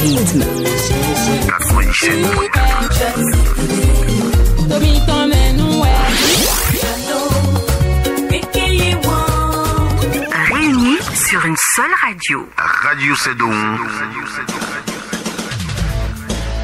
rythme. Réunis sur une seule radio. Radio Cédon.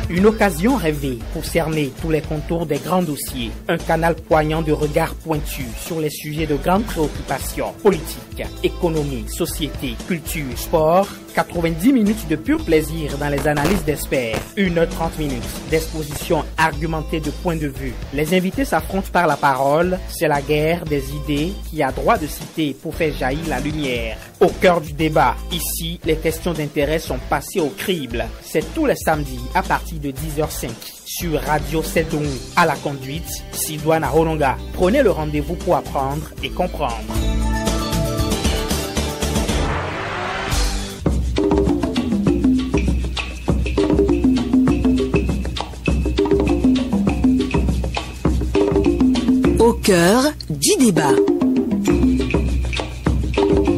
Une occasion rêvée pour cerner tous les contours des grands dossiers. Un canal poignant de regards pointus sur les sujets de grandes préoccupations. Politique, économie, société, culture, sport. 90 minutes de pur plaisir dans les analyses d'experts. 1h30 d'exposition argumentée de points de vue. Les invités s'affrontent par la parole. C'est la guerre des idées qui a droit de citer pour faire jaillir la lumière. Au cœur du débat, ici, les questions d'intérêt sont passées au crible. C'est tous les samedis à partir de 10h05 sur Radio Cédon. À la conduite, Sidoine Arononga. Prenez le rendez-vous pour apprendre et comprendre. Au cœur du débat.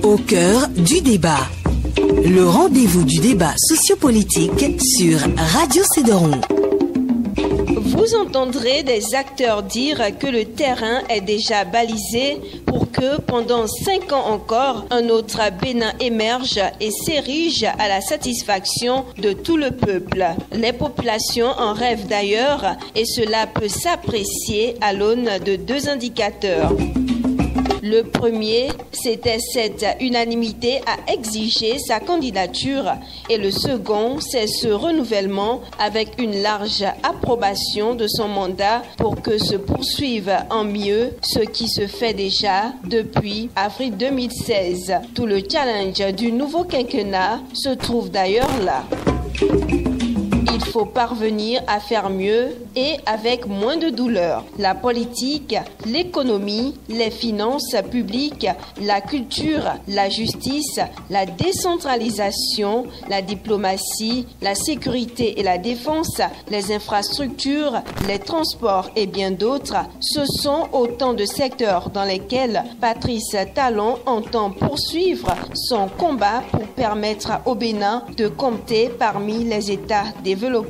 Au cœur du débat. Le rendez-vous du débat sociopolitique sur Radio Cédon. Vous entendrez des acteurs dire que le terrain est déjà balisé pour que pendant 5 ans encore, un autre Bénin émerge et s'érige à la satisfaction de tout le peuple. Les populations en rêvent d'ailleurs et cela peut s'apprécier à l'aune de 2 indicateurs. Le premier, c'était cette unanimité à exiger sa candidature et le second, c'est ce renouvellement avec une large approbation de son mandat pour que se poursuive en mieux ce qui se fait déjà depuis avril 2016. Tout le challenge du nouveau quinquennat se trouve d'ailleurs là. Il faut parvenir à faire mieux et avec moins de douleur. La politique, l'économie, les finances publiques, la culture, la justice, la décentralisation, la diplomatie, la sécurité et la défense, les infrastructures, les transports et bien d'autres, ce sont autant de secteurs dans lesquels Patrice Talon entend poursuivre son combat pour permettre au Bénin de compter parmi les États développés.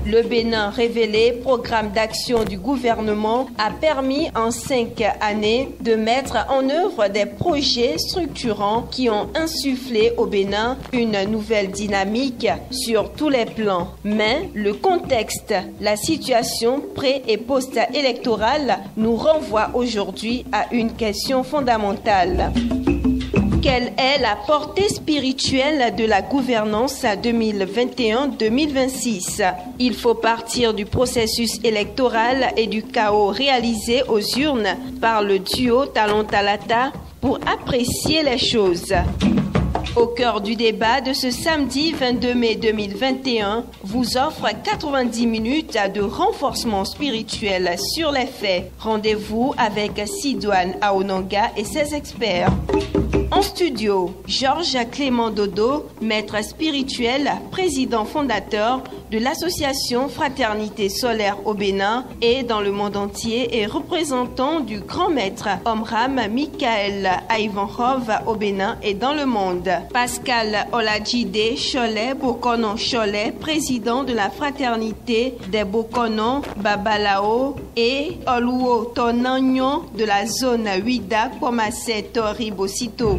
Le Bénin révélé, programme d'action du gouvernement, a permis en 5 années de mettre en œuvre des projets structurants qui ont insufflé au Bénin une nouvelle dynamique sur tous les plans. Mais le contexte, la situation pré- et post-électorale nous renvoie aujourd'hui à une question fondamentale. Quelle est la portée spirituelle de la gouvernance 2021-2026? Il faut partir du processus électoral et du chaos réalisé aux urnes par le duo Talon-Talata pour apprécier les choses. Au cœur du débat de ce samedi 22 mai 2021 vous offre 90 minutes de renforcement spirituel sur les faits. Rendez-vous avec Sidoine Aonanga et ses experts. En studio, Georges Clément Dodo, maître spirituel, président fondateur de l'association Fraternité Solaire au Bénin et dans le monde entier et représentant du grand maître Omram Michael Ivanhov au Bénin et dans le monde. Pascal Olajide Cholet Bokonon Cholet, président de la Fraternité des Bokonon Babalao et Oluo Tonagnon de la zone Huida Komase Tori Bosito.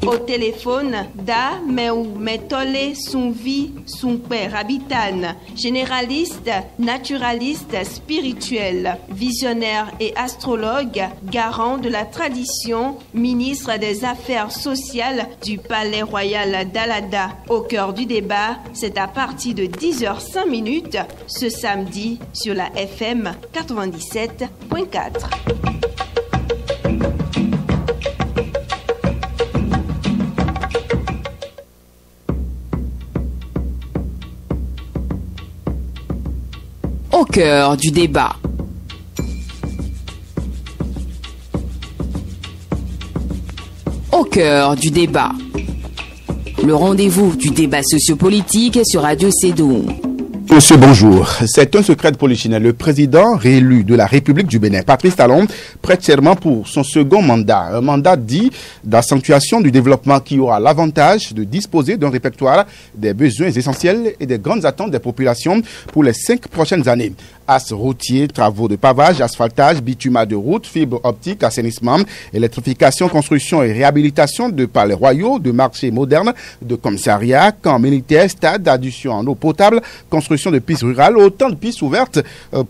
Au téléphone, Da Meu Metole Sunvi Sunpe Rabitan, généraliste, naturaliste spirituel, visionnaire et astrologue, garant de la tradition, ministre des Affaires sociales du Palais Royal d'Alada. Au cœur du débat, c'est à partir de 10h05 ce samedi sur la FM 97.4. Au cœur du débat. Au cœur du débat. Le rendez-vous du débat sociopolitique sur Radio Cédon. Monsieur, bonjour. C'est un secret de polichinelle. Le président réélu de la République du Bénin, Patrice Talon, prête serment pour son second mandat. Un mandat dit d'accentuation du développement qui aura l'avantage de disposer d'un répertoire des besoins essentiels et des grandes attentes des populations pour les 5 prochaines années. As routier, travaux de pavage, asphaltage, bitumat de route, fibre optique, assainissement, électrification, construction et réhabilitation de palais royaux, de marchés modernes, de commissariats, camps militaires, stades, adduction en eau potable, construction de pistes rurales, autant de pistes ouvertes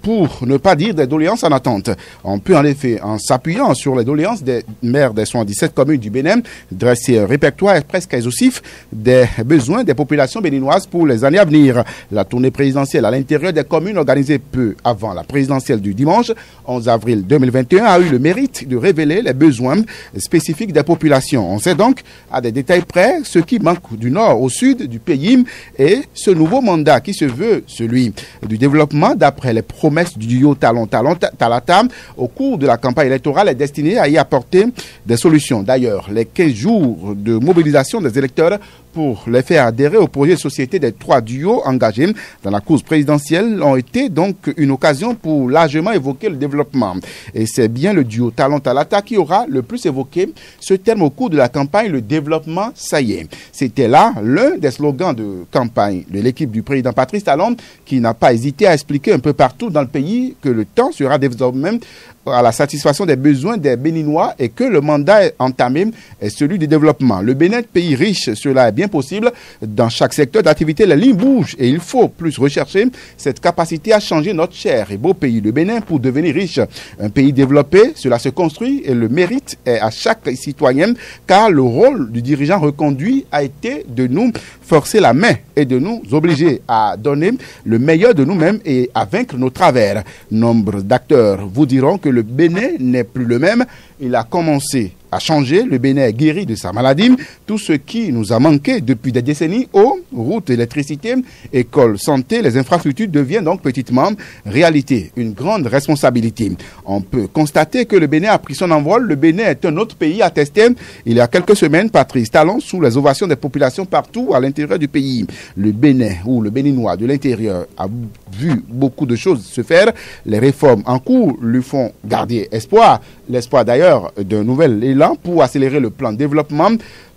pour ne pas dire des doléances en attente. On peut en effet, en s'appuyant sur les doléances des maires des 77 communes du Bénin, dresser un répertoire presque exhaustif des besoins des populations béninoises pour les années à venir. La tournée présidentielle à l'intérieur des communes organisée peu avant la présidentielle du dimanche 11 avril 2021 a eu le mérite de révéler les besoins spécifiques des populations. On sait donc à des détails près ce qui manque du nord au sud du pays et ce nouveau mandat qui se veut celui du développement d'après les promesses du duo Talata au cours de la campagne électorale est destiné à y apporter des solutions. D'ailleurs, les 15 jours de mobilisation des électeurs pour les faire adhérer au projet de société des 3 duos engagés dans la course présidentielle ont été donc une occasion pour largement évoquer le développement. Et c'est bien le duo Talon-Talata qui aura le plus évoqué ce terme au cours de la campagne, le développement, ça y est. C'était là l'un des slogans de campagne de l'équipe du président Patrice Talon qui n'a pas hésité à expliquer un peu partout dans le pays que le temps sera désormais à la satisfaction des besoins des Béninois et que le mandat entamé est celui du développement. Le Bénin, pays riche, cela est bien possible. Dans chaque secteur d'activité, les lignes bougent et il faut plus rechercher cette capacité à changer notre cher et beau pays, le Bénin, pour devenir riche. Un pays développé, cela se construit et le mérite est à chaque citoyen car le rôle du dirigeant reconduit a été de nous forcer la main et de nous obliger à donner le meilleur de nous-mêmes et à vaincre nos travers. Nombre d'acteurs vous diront que le Bénin n'est plus le même. Il a commencé à changer. Le Bénin est guéri de sa maladie. Tout ce qui nous a manqué depuis des décennies, eau, route, électricité, école, santé, les infrastructures deviennent donc petitement réalité. Une grande responsabilité. On peut constater que le Bénin a pris son envol. Le Bénin est un autre pays attesté. Il y a quelques semaines, Patrice Talon, sous les ovations des populations partout à l'intérieur du pays. Le Bénin ou le Béninois de l'intérieur a vu beaucoup de choses se faire. Les réformes en cours lui font garder espoir. L'espoir d'ailleurs d'un nouvel élan pour accélérer le plan de développement,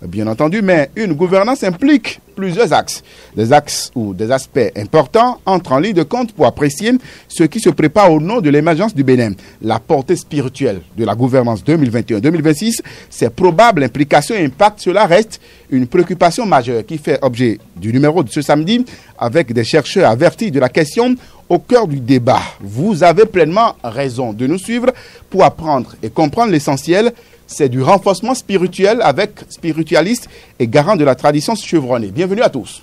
bien entendu, mais une gouvernance implique plusieurs axes. Des axes ou des aspects importants entrent en ligne de compte pour apprécier ce qui se prépare au nom de l'émergence du Bénin. La portée spirituelle de la gouvernance 2021-2026, ses probables implications et impacts, cela reste une préoccupation majeure qui fait objet du numéro de ce samedi avec des chercheurs avertis de la question au cœur du débat. Vous avez pleinement raison de nous suivre pour apprendre et comprendre l'essentiel. C'est du renforcement spirituel avec spiritualiste et garant de la tradition chevronnée. Bienvenue à tous.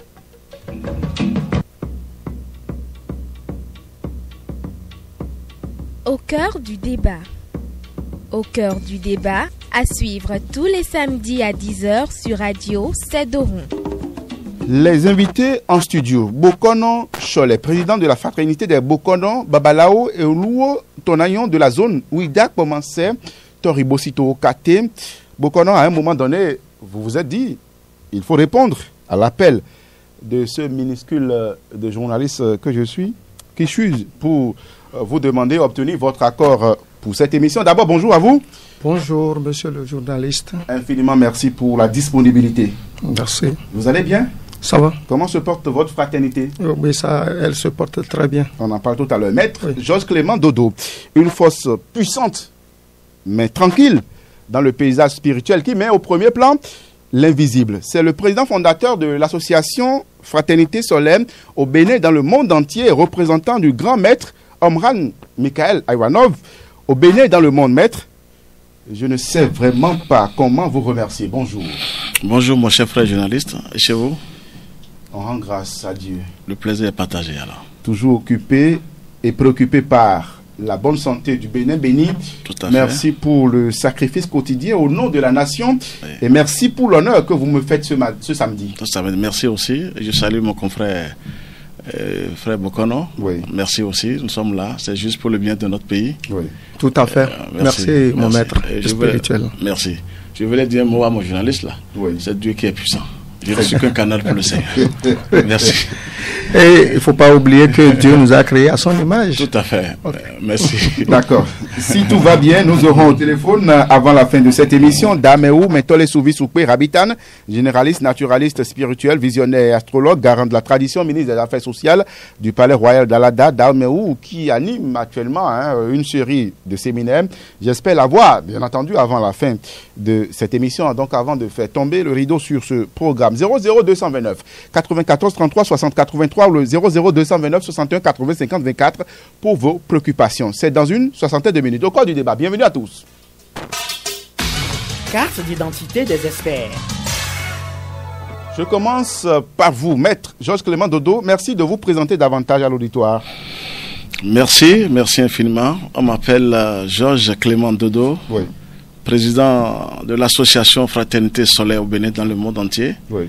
Au cœur du débat. Au cœur du débat, à suivre tous les samedis à 10h sur Radio Cédoron. Les invités en studio, Bokono Cholet, président de la fraternité des Bokono, Babalao et Oluo Tonayon de la zone Ouida commençait Toribosito Kate. Bokono, à un moment donné, vous vous êtes dit, il faut répondre à l'appel de ce minuscule de journaliste que je suis, qui suis pour vous demander d'obtenir votre accord pour cette émission. D'abord, bonjour à vous. Bonjour, monsieur le journaliste. Infiniment merci pour la disponibilité. Merci. Vous allez bien? Ça va. Comment se porte votre fraternité? Oui, elle se porte très bien. On en parle tout à l'heure. Maître Georges Clément Dodo, une force puissante, mais tranquille, dans le paysage spirituel qui met au premier plan l'invisible. C'est le président fondateur de l'association Fraternité Solaire au Bénin dans le monde entier, représentant du grand maître Omran Mikhaël Aywanov au Bénin dans le monde. Maître, je ne sais vraiment pas comment vous remercier. Bonjour. Bonjour mon cher frère journaliste. Et chez vous? On rend grâce à Dieu. Le plaisir est partagé alors. Toujours occupé et préoccupé par la bonne santé du Bénin béni. Tout à fait. Merci pour le sacrifice quotidien au nom de la nation. Oui. Et merci pour l'honneur que vous me faites ce samedi. Merci aussi. Je salue mon confrère frère Bokono. Oui. Merci aussi. Nous sommes là. C'est juste pour le bien de notre pays. Oui. Tout à fait. Merci mon maître spirituel. Merci. Je voulais dire un mot à mon journaliste là. Oui. C'est Dieu qui est puissant. Je ne suis qu'un canal pour le Seigneur. Merci. Et il ne faut pas oublier que Dieu nous a créés à son image. Tout à fait. Okay. Merci. D'accord. Si tout va bien, nous aurons au téléphone, avant la fin de cette émission, Dameou Mentole Souvi Soukwe Rabitan, généraliste, naturaliste, spirituel, visionnaire et astrologue, garant de la tradition, ministre des Affaires sociales du Palais Royal d'Alada, Dameou, qui anime actuellement une série de séminaires. J'espère la voir, bien entendu, avant la fin de cette émission, donc avant de faire tomber le rideau sur ce programme. 00229 94 33 60 83 ou le 00229 61 80 50 24 pour vos préoccupations. C'est dans une soixantaine de minutes. Au cours du débat, bienvenue à tous. Carte d'identité des experts. Je commence par vous, maître Georges Clément Dodo. Merci de vous présenter davantage à l'auditoire. Merci infiniment. On m'appelle Georges Clément Dodo, oui. Président de l'association Fraternité Solaire au Bénin dans le monde entier, oui.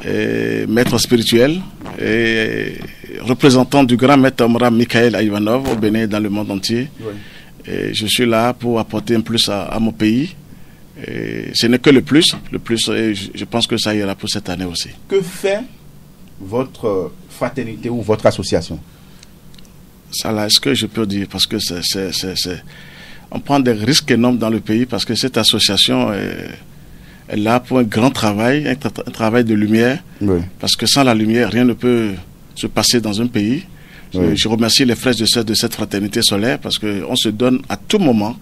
Et maître spirituel et représentant du grand maître Omra Mikhaël Ivanov au Bénin dans le monde entier. Oui. Et je suis là pour apporter un plus à mon pays. Et ce n'est que le plus, et je pense que ça ira pour cette année aussi. Que fait votre fraternité ou votre association? Ça là, est-ce que je peux dire? Parce que on prend des risques énormes dans le pays parce que cette association est là pour un grand travail, un travail de lumière. Oui. Parce que sans la lumière, rien ne peut se passer dans un pays. Oui. Je remercie les frères et sœurs de cette fraternité solaire parce qu'on se donne à tout moment.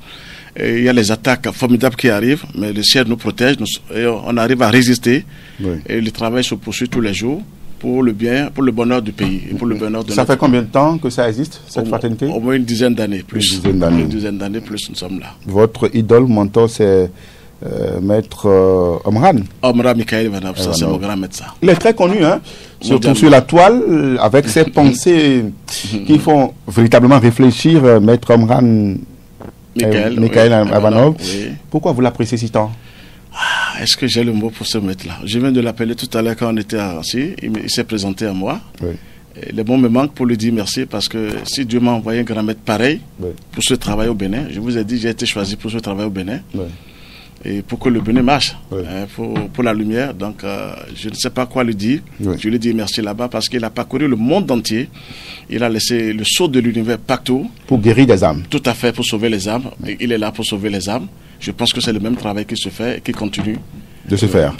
Et il y a les attaques formidables qui arrivent, mais le ciel nous protège et on arrive à résister. Oui. Et le travail se poursuit tous les jours pour le bien, pour le bonheur du pays et pour le bonheur de Ça fait combien de temps que ça existe, cette fraternité? Au moins une dizaine d'années, plus. Une dizaine d'années, plus nous sommes là. Votre idole, mentor, c'est maître Omran. Omra Mikhaël Ivanov, ça c'est mon grand médecin. Il est très connu, hein, surtout sur la toile, avec ses pensées qui font véritablement réfléchir maître Omran Mikhaël Ivanov. Oui. Pourquoi vous l'appréciez si tant? Est-ce que j'ai le mot pour ce maître-là? Je viens de l'appeler tout à l'heure quand on était assis. Il s'est présenté à moi. Oui. Et les mots me manquent pour lui dire merci parce que si Dieu m'a envoyé un grand maître pareil oui. pour ce travail au Bénin, je vous ai dit, j'ai été choisi pour ce travail au Bénin. Oui. Et pour que le Bénin marche, oui. Pour la lumière. Donc, je ne sais pas quoi lui dire. Oui. Je lui dis merci là-bas parce qu'il a parcouru le monde entier. Il a laissé le sceau de l'univers partout. Pour guérir des âmes. Tout à fait, pour sauver les âmes. Oui. Il est là pour sauver les âmes. Je pense que c'est le même travail qui se fait et qui continue de se faire.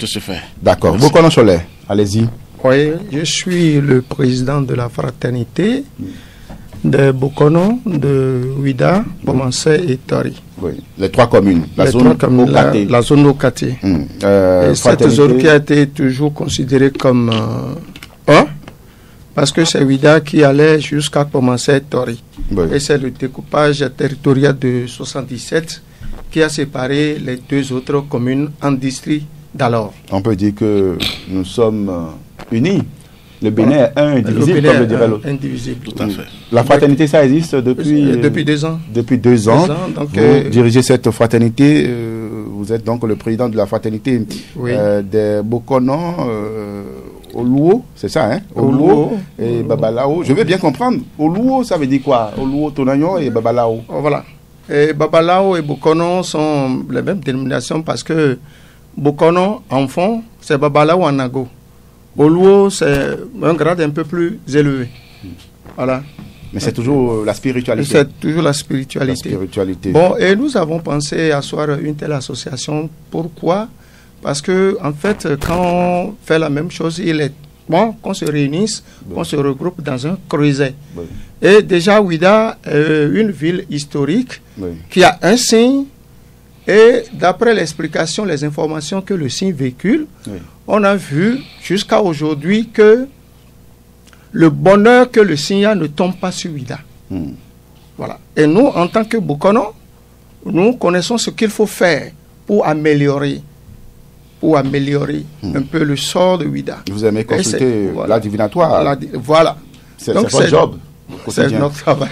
D'accord. Merci. Bokono Cholet, allez-y. Oui, je suis le président de la fraternité de Bokono, de Ouida, Bomansé et Tori. Oui, les trois communes. La zone Okati. Et cette zone qui a été toujours considérée comme parce que c'est Ouida qui allait jusqu'à Bomansé et Tori. Oui. Et c'est le découpage territorial de 77 qui a séparé les deux autres communes en districts d'alors. On peut dire que nous sommes unis. Le Bénin est un indivisible, comme le dirait l'autre. Indivisible. Tout à fait. La fraternité, ça existe depuis 2 ans. Depuis 2 ans. Donc, vous dirigez cette fraternité. Vous êtes donc le président de la fraternité oui. Des Bokono, Oluo, c'est ça, hein? Oluo et Babalao. Je veux bien comprendre. Oluo, ça veut dire quoi? Oluo, Tonagnon et Babalao. Oh, voilà. Et Babalao et Bokono sont les mêmes dénominations parce que Bokono, en fond, c'est Babalao en Nago. Oluo, c'est un grade un peu plus élevé. Voilà. Mais c'est toujours la spiritualité. C'est toujours la spiritualité. Bon, et nous avons pensé asseoir une telle association. Pourquoi? Parce que, en fait, quand on fait la même chose, il est bon qu'on se réunisse, qu'on se regroupe dans un creuset. Oui. Et déjà, Ouida est une ville historique oui. qui a un signe. Et d'après l'explication, les informations que le signe véhicule, oui. on a vu jusqu'à aujourd'hui que le bonheur que le signe a ne tombe pas sur Ouida. Voilà. Et nous, en tant que Bokono, nous connaissons ce qu'il faut faire pour améliorer un peu le sort de Ouida. Vous aimez consulter la divinatoire. Voilà. C'est votre job. C'est notre travail.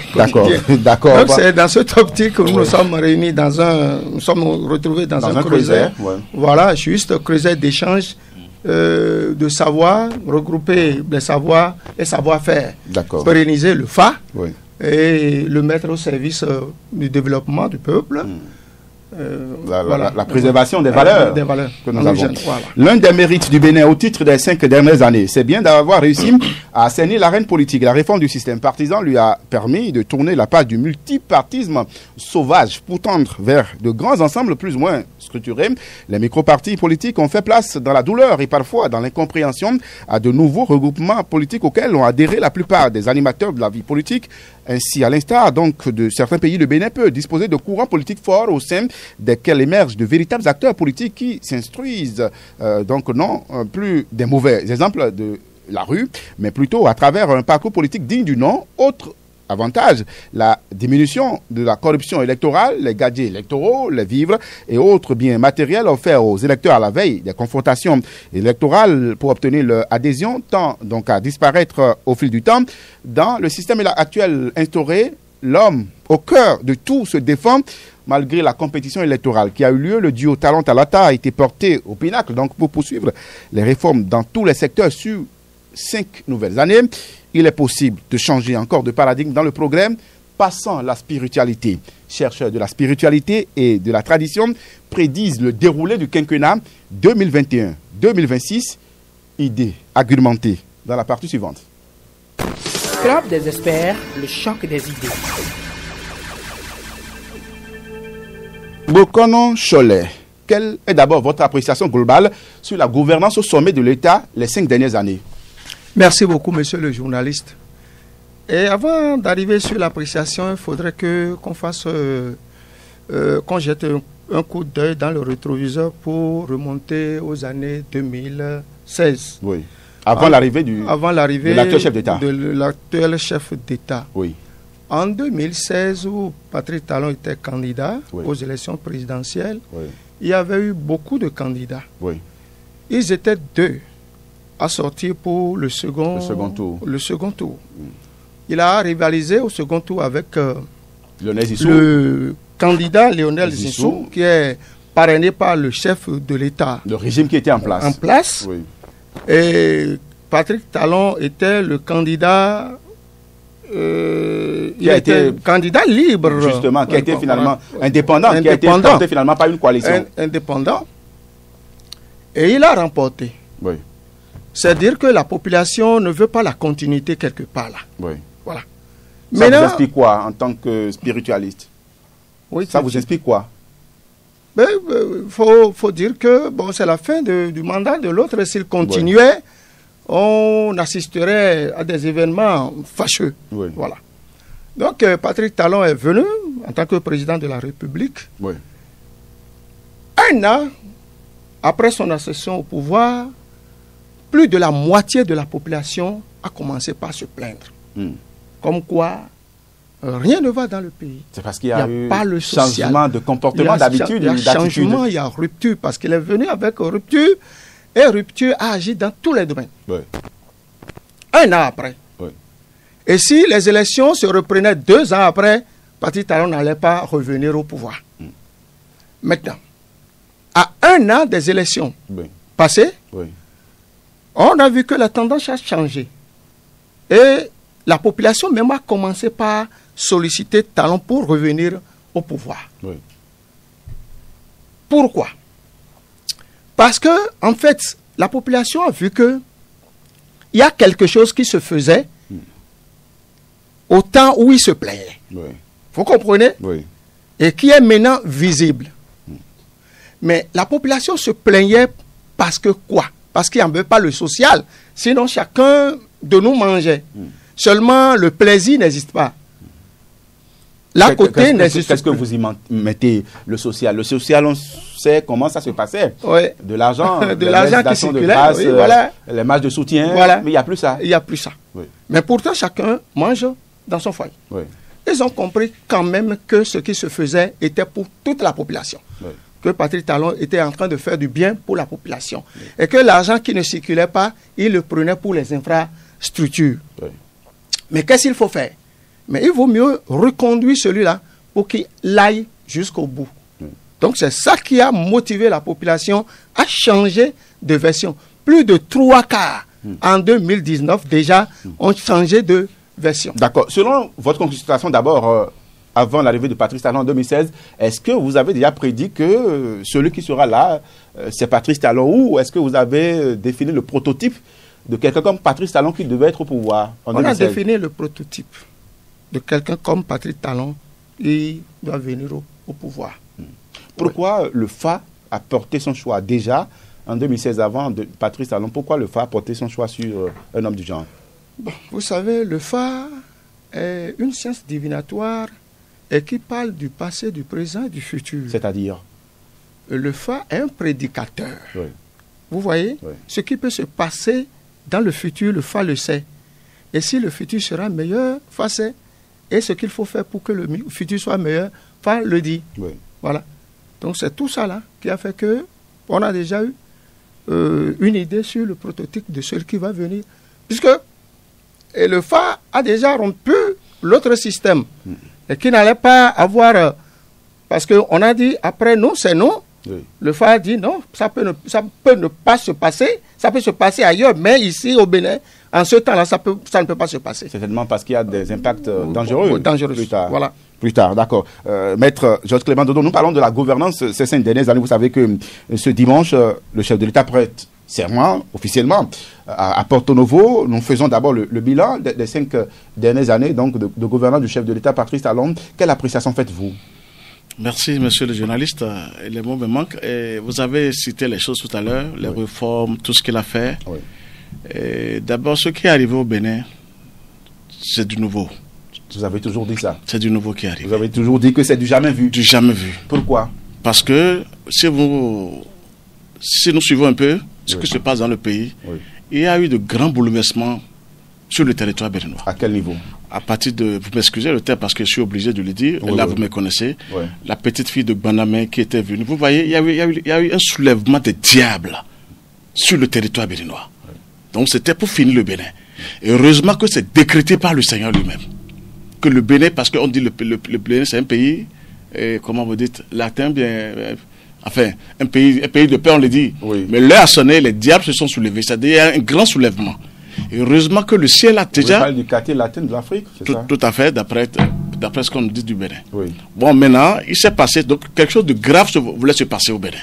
D'accord. Donc c'est dans cette optique que nous nous sommes réunis nous sommes retrouvés dans un creuset. Ouais. Voilà, juste creuset d'échange de savoir, regrouper les savoirs et savoir-faire. D'accord. Pérenniser le FA et le mettre au service du développement du peuple. la préservation des valeurs que nous avons. Voilà. L'un des mérites du Bénin au titre des 5 dernières années, c'est bien d'avoir réussi à assainir l'arène politique. La réforme du système partisan lui a permis de tourner la page du multipartisme sauvage pour tendre vers de grands ensembles plus ou moins structurés. Les micro-partis politiques ont fait place dans la douleur et parfois dans l'incompréhension à de nouveaux regroupements politiques auxquels ont adhéré la plupart des animateurs de la vie politique. Ainsi, à l'instar donc de certains pays, le Bénin peut disposer de courants politiques forts au sein desquels émergent de véritables acteurs politiques qui s'instruisent, donc non plus des mauvais exemples de la rue, mais plutôt à travers un parcours politique digne du nom. Autre avantage, la diminution de la corruption électorale, les gadgets électoraux, les vivres et autres biens matériels offerts aux électeurs à la veille des confrontations électorales pour obtenir leur adhésion tend donc à disparaître au fil du temps. Dans le système actuel instauré, l'homme au cœur de tout se défend malgré la compétition électorale qui a eu lieu. Le duo Talon-Talata a été porté au pinacle donc pour poursuivre les réformes dans tous les secteurs sur 5 nouvelles années. Il est possible de changer encore de paradigme dans le progrès, passant la spiritualité. Chercheurs de la spiritualité et de la tradition prédisent le déroulé du quinquennat 2021-2026. Idées argumentées dans la partie suivante. Club des experts, le choc des idées. Bokonon Cholet, quelle est d'abord votre appréciation globale sur la gouvernance au sommet de l'État les 5 dernières années? Merci beaucoup, monsieur le journaliste. Et avant d'arriver sur l'appréciation, il faudrait qu'on fasse, qu'on jette un coup d'œil dans le rétroviseur pour remonter aux années 2016. Oui. Avant l'arrivée de l'actuel chef d'État. De l'actuel chef d'État. Oui. En 2016, où Patrice Talon était candidat aux élections présidentielles, il y avait eu beaucoup de candidats. Oui. Ils étaient 2 à sortir pour le second tour. Il a rivalisé au second tour avec le candidat Lionel Zinsou, qui est parrainé par le chef de l'État. Le régime qui était en place. Oui. Et Patrick Talon était le candidat... il a été candidat libre. Justement, qui a été finalement indépendant, qui a été porté finalement par une coalition. Indépendant. Et il a remporté. Oui. C'est dire que la population ne veut pas la continuité quelque part là. Oui. Voilà. Ça vous explique quoi en tant que spiritualiste? Oui. Ça vous explique quoi? Il faut dire que bon, c'est la fin du mandat de l'autre. S'il continuait, on assisterait à des événements fâcheux. Oui. Voilà. Donc, Patrick Talon est venu en tant que président de la République. Oui. 1 an après son accession au pouvoir, plus de la moitié de la population a commencé par se plaindre. Comme quoi, rien ne va dans le pays. C'est parce qu'il y a eu pas le changement de comportement, d'habitude. Il y a changement, il y a rupture, parce qu'il est venu avec rupture, et rupture a agi dans tous les domaines. Oui. 1 an après. Oui. Et si les élections se reprenaient 2 ans après, Patrice Talon n'allait pas revenir au pouvoir. Maintenant, à 1 an des élections passées, on a vu que la tendance a changé. Et la population même a commencé par solliciter Talon pour revenir au pouvoir. Oui. Pourquoi? Parce que, en fait, la population a vu que il y a quelque chose qui se faisait au temps où il se plaignait. Vous comprenez? Oui. Et qui est maintenant visible. Mais la population se plaignait parce que quoi? Parce qu'il n'y avait pas le social. Sinon, chacun de nous mangeait. Seulement, le plaisir n'existe pas. L'à côté n'existe pas. Qu'est-ce que vous y mettez, le social? Le social, on sait comment ça se passait. Oui. De l'argent, qui circulait, voilà. Les matchs de soutien, voilà. Mais il n'y a plus ça. Il n'y a plus ça. Oui. Mais pourtant, chacun mange dans son foyer. Oui. Ils ont compris quand même que ce qui se faisait était pour toute la population. Oui. Que Patrice Talon était en train de faire du bien pour la population. Oui. Et que l'argent qui ne circulait pas, il le prenait pour les infrastructures. Oui. Mais qu'est-ce qu'il faut faire? Mais il vaut mieux reconduire celui-là pour qu'il aille jusqu'au bout. Oui. Donc c'est ça qui a motivé la population à changer de version. Plus de 3/4 en 2019 déjà ont changé de version. D'accord. Selon votre consultation, d'abord, avant l'arrivée de Patrice Talon en 2016. Est-ce que vous avez déjà prédit que celui qui sera là, c'est Patrice Talon, ou est-ce que vous avez défini le prototype de quelqu'un comme Patrice Talon qui devait être au pouvoir en 2016? On a défini le prototype de quelqu'un comme Patrice Talon qui doit venir au pouvoir. Pourquoi le FA a porté son choix déjà en 2016 avant de Patrice Talon? Pourquoi le FA a porté son choix sur un homme du genre? Bon, vous savez, le FA est une science divinatoire et qui parle du passé, du présent et du futur. C'est-à-dire? Le FA est un prédicateur. Oui. Vous voyez? Oui. Ce qui peut se passer dans le futur, le FA le sait. Et si le futur sera meilleur, FA sait. Et ce qu'il faut faire pour que le futur soit meilleur, FA le dit. Oui. Voilà. Donc c'est tout ça là qui a fait que on a déjà eu une idée sur le prototype de celui qui va venir. Puisque et le FA a déjà rompu l'autre système. Et qui n'allait pas avoir... parce qu'on a dit, après non, c'est non. Oui. Le FA a dit non, ça peut ne pas se passer. Ça peut se passer ailleurs, mais ici au Bénin, en ce temps-là, ça ne peut pas se passer. Certainement parce qu'il y a des impacts dangereux. Dangereux, plus tard. Voilà. Plus tard, d'accord. Maître Georges Clément Dodo, nous parlons de la gouvernance ces 5 dernières années. Vous savez que ce dimanche, le chef de l'État prête serment officiellement à Porto Novo. Nous faisons d'abord le bilan des 5 dernières années donc, de gouvernance du chef de l'État, Patrice Talon. Quelle appréciation faites-vous? Merci, monsieur le journaliste. Les mots me manquent. Et vous avez cité les choses tout à l'heure, les réformes, tout ce qu'il a fait. Oui. D'abord, ce qui est arrivé au Bénin, c'est du nouveau. Vous avez toujours dit ça? C'est du nouveau qui arrive. Vous avez toujours dit que c'est du jamais vu? Du jamais vu. Pourquoi? Parce que si nous suivons un peu ce qui se passe dans le pays, il y a eu de grands bouleversements sur le territoire béninois. À quel niveau? À partir de, vous m'excusez le terme parce que je suis obligé de le dire, là vous me connaissez, la petite fille de Banamé qui était venue. Vous voyez, il y a eu un soulèvement des diables sur le territoire béninois. Donc c'était pour finir le Bénin. Et heureusement que c'est décrété par le Seigneur lui-même. Que le Bénin, parce qu'on dit le Bénin c'est un pays, comment vous dites, latin bien... Enfin, un pays de paix, on le dit. Oui. Mais l'heure a sonné, les diables se sont soulevés. C'est-à-dire, il y a un grand soulèvement. Et heureusement que le ciel a déjà... Vous parlez du quartier latin de l'Afrique, c'est ça? Tout à fait, d'après ce qu'on nous dit du Bénin. Oui. Bon, maintenant, il s'est passé... Donc, quelque chose de grave voulait se passer au Bénin.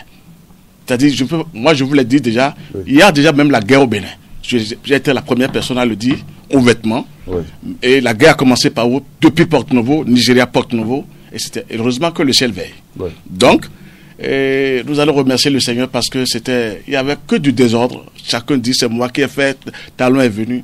C'est-à-dire, moi, je vous l'ai dit déjà, il y a déjà même la guerre au Bénin. J'ai été la première personne à le dire, ouvertement. Oui. Et la guerre a commencé par où? Depuis Porto Novo, Nigeria, Porto Novo. Et c'était heureusement que le ciel veille. Oui. Donc... Et nous allons remercier le Seigneur parce que il y avait que du désordre. Chacun dit c'est moi qui ai fait, Talon est venu.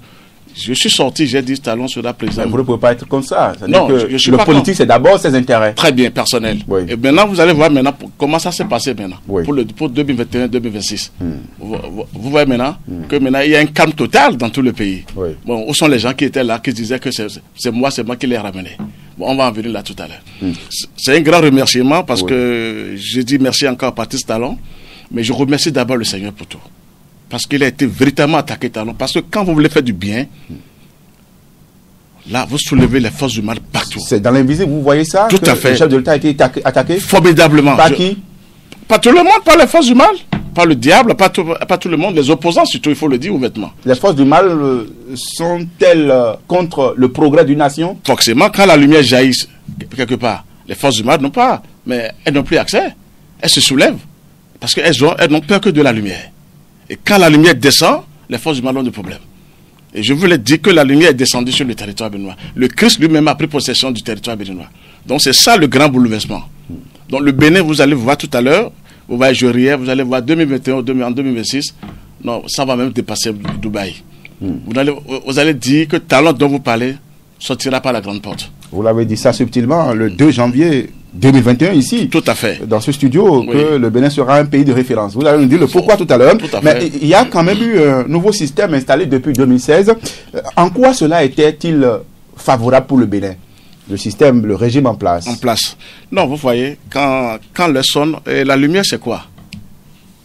Je suis sorti, j'ai dit Talon sera présent. Mais vous ne pouvez pas être comme ça. Non, je suis le politique c'est d'abord ses intérêts. Très bien, personnel. Oui. Et maintenant vous allez voir comment ça s'est passé maintenant. Oui. Pour 2021-2026. Vous voyez maintenant que maintenant il y a un calme total dans tout le pays. Oui. Bon, où sont les gens qui étaient là, qui disaient que c'est moi qui les ramené. Bon, on va en venir là tout à l'heure. C'est un grand remerciement parce que je dis merci encore à Patrice Talon, mais je remercie d'abord le Seigneur pour tout. Parce qu'il a été véritablement attaqué Talon. Parce que quand vous voulez faire du bien, là, vous soulevez les forces du mal partout. C'est dans l'invisible, vous voyez ça? Tout à fait. Le chef de l'État a été attaqué? Formidablement. Par qui? Pas tout le monde, pas les forces du mal. Pas le diable, pas tout le monde, les opposants surtout, il faut le dire ouvertement. Les forces du mal sont-elles contre le progrès d'une nation? Forcément, quand la lumière jaillit quelque part, les forces du mal n'ont pas, mais elles n'ont plus accès. Elles se soulèvent parce qu'elles n'ont peur que de la lumière. Et quand la lumière descend, les forces du mal ont des problèmes. Et je voulais dire que la lumière est descendue sur le territoire béninois. Le Christ lui-même a pris possession du territoire béninois. Donc c'est ça le grand bouleversement. Donc le Bénin, vous allez voir tout à l'heure, vous voyez, je riais, vous allez voir 2021, en 2026, non, ça va même dépasser Dubaï. Vous allez dire que Talon dont vous parlez sortira par la grande porte. Vous l'avez dit ça subtilement, le 2 janvier 2021 ici. Tout à fait. Dans ce studio, que le Bénin sera un pays de référence. Vous allez nous dire le pourquoi tout à l'heure. Mais il y a quand même eu un nouveau système installé depuis 2016. En quoi cela était-il favorable pour le Bénin? Le système, le régime en place. En place. Non, vous voyez, quand le sonne, la lumière c'est quoi?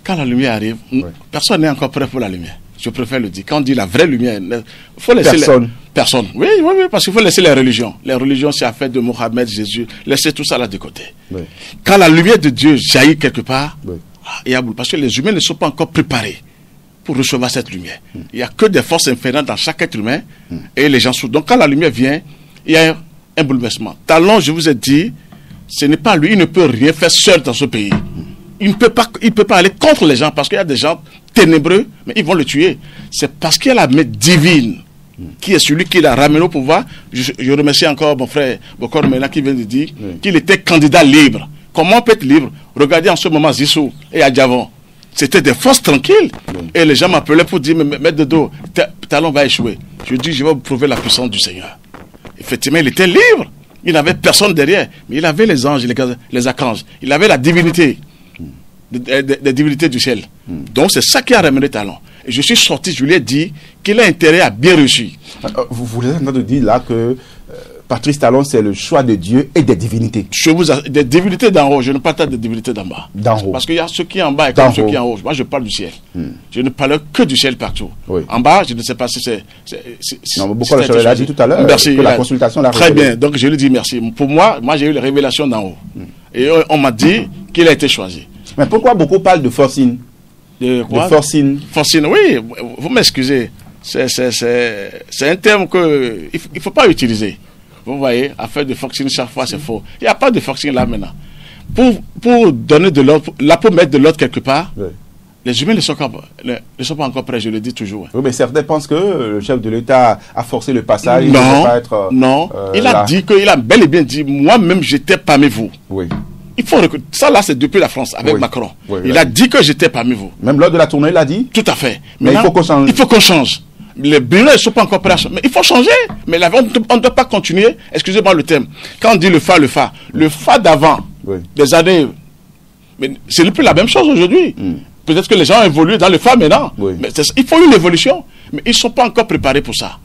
Quand la lumière arrive, personne n'est encore prêt pour la lumière. Je préfère le dire. Quand on dit la vraie lumière, il faut laisser personne. Oui, parce qu'il faut laisser les religions. Les religions, c'est affaire de Mohamed, Jésus. Laissez tout ça là de côté. Oui. Quand la lumière de Dieu jaillit quelque part, parce que les humains ne sont pas encore préparés pour recevoir cette lumière. Il n'y a que des forces infernales dans chaque être humain et les gens sont. Donc quand la lumière vient, il y a un bouleversement. Talon, je vous ai dit, ce n'est pas lui, il ne peut rien faire seul dans ce pays. Il ne peut pas aller contre les gens parce qu'il y a des gens ténébreux, mais ils vont le tuer. C'est parce qu'il y a la main divine qui est celui qui l'a ramené au pouvoir. Je remercie encore mon frère Bokor Mena qui vient de dire qu'il était candidat libre. Comment on peut être libre? Regardez en ce moment Zissou et Adjavon. C'était des forces tranquilles. Et les gens m'appelaient pour dire, mais maître de dos, Talon va échouer. Je dis, je vais vous prouver la puissance du Seigneur. Effectivement, il était libre. Il n'avait personne derrière. Mais il avait les anges, les archanges. Il avait la divinité. Des divinités du ciel. Donc c'est ça qui a ramené Talon. Et je suis sorti, je lui ai dit qu'il a intérêt à bien réussir. Vous voulez nous dire là que Patrice Talon, c'est le choix de Dieu et des divinités. Des divinités d'en haut, je ne parle pas des divinités d'en bas. D'en haut. Parce qu'il y a ceux qui sont en bas et comme ceux qui sont en haut. Moi, je parle du ciel. Je ne parle que du ciel partout. Oui. En bas, je ne sais pas si c'est... Non, mais beaucoup de l'a dit tout à l'heure. Merci. Que la consultation l'a Très bien, donc je lui dis merci. Pour moi, j'ai eu les révélations d'en haut. Et on m'a dit qu'il a été choisi. Mais pourquoi beaucoup parlent de forcing? De quoi? De forcing. Forcing, oui, vous m'excusez. C'est un terme qu'il ne faut pas utiliser. Vous voyez, affaire de forcing, chaque fois, c'est faux. Il n'y a pas de forcing là maintenant. Pour donner de l'ordre, là, pour mettre de l'ordre quelque part, les humains ne sont pas encore prêts, je le dis toujours. Oui, mais certains pensent que le chef de l'État a forcé le passage. Non, il a dit qu'il a bel et bien dit, moi-même, j'étais parmi vous. Oui. Il faut ça là, c'est depuis la France avec Macron. Oui, il a dit que j'étais parmi vous. Même lors de la tournée, il a dit. Tout à fait. Mais il faut qu'on change. Il faut qu'on change. Les Béninois ne sont pas encore prêts. Mais il faut changer. Mais on ne doit pas continuer. Excusez-moi le terme. Quand on dit le fa d'avant, des années, mais c'est plus la même chose aujourd'hui. Peut-être que les gens ont évolué dans le fa maintenant. Mais il faut une évolution. Mais ils ne sont pas encore préparés pour ça.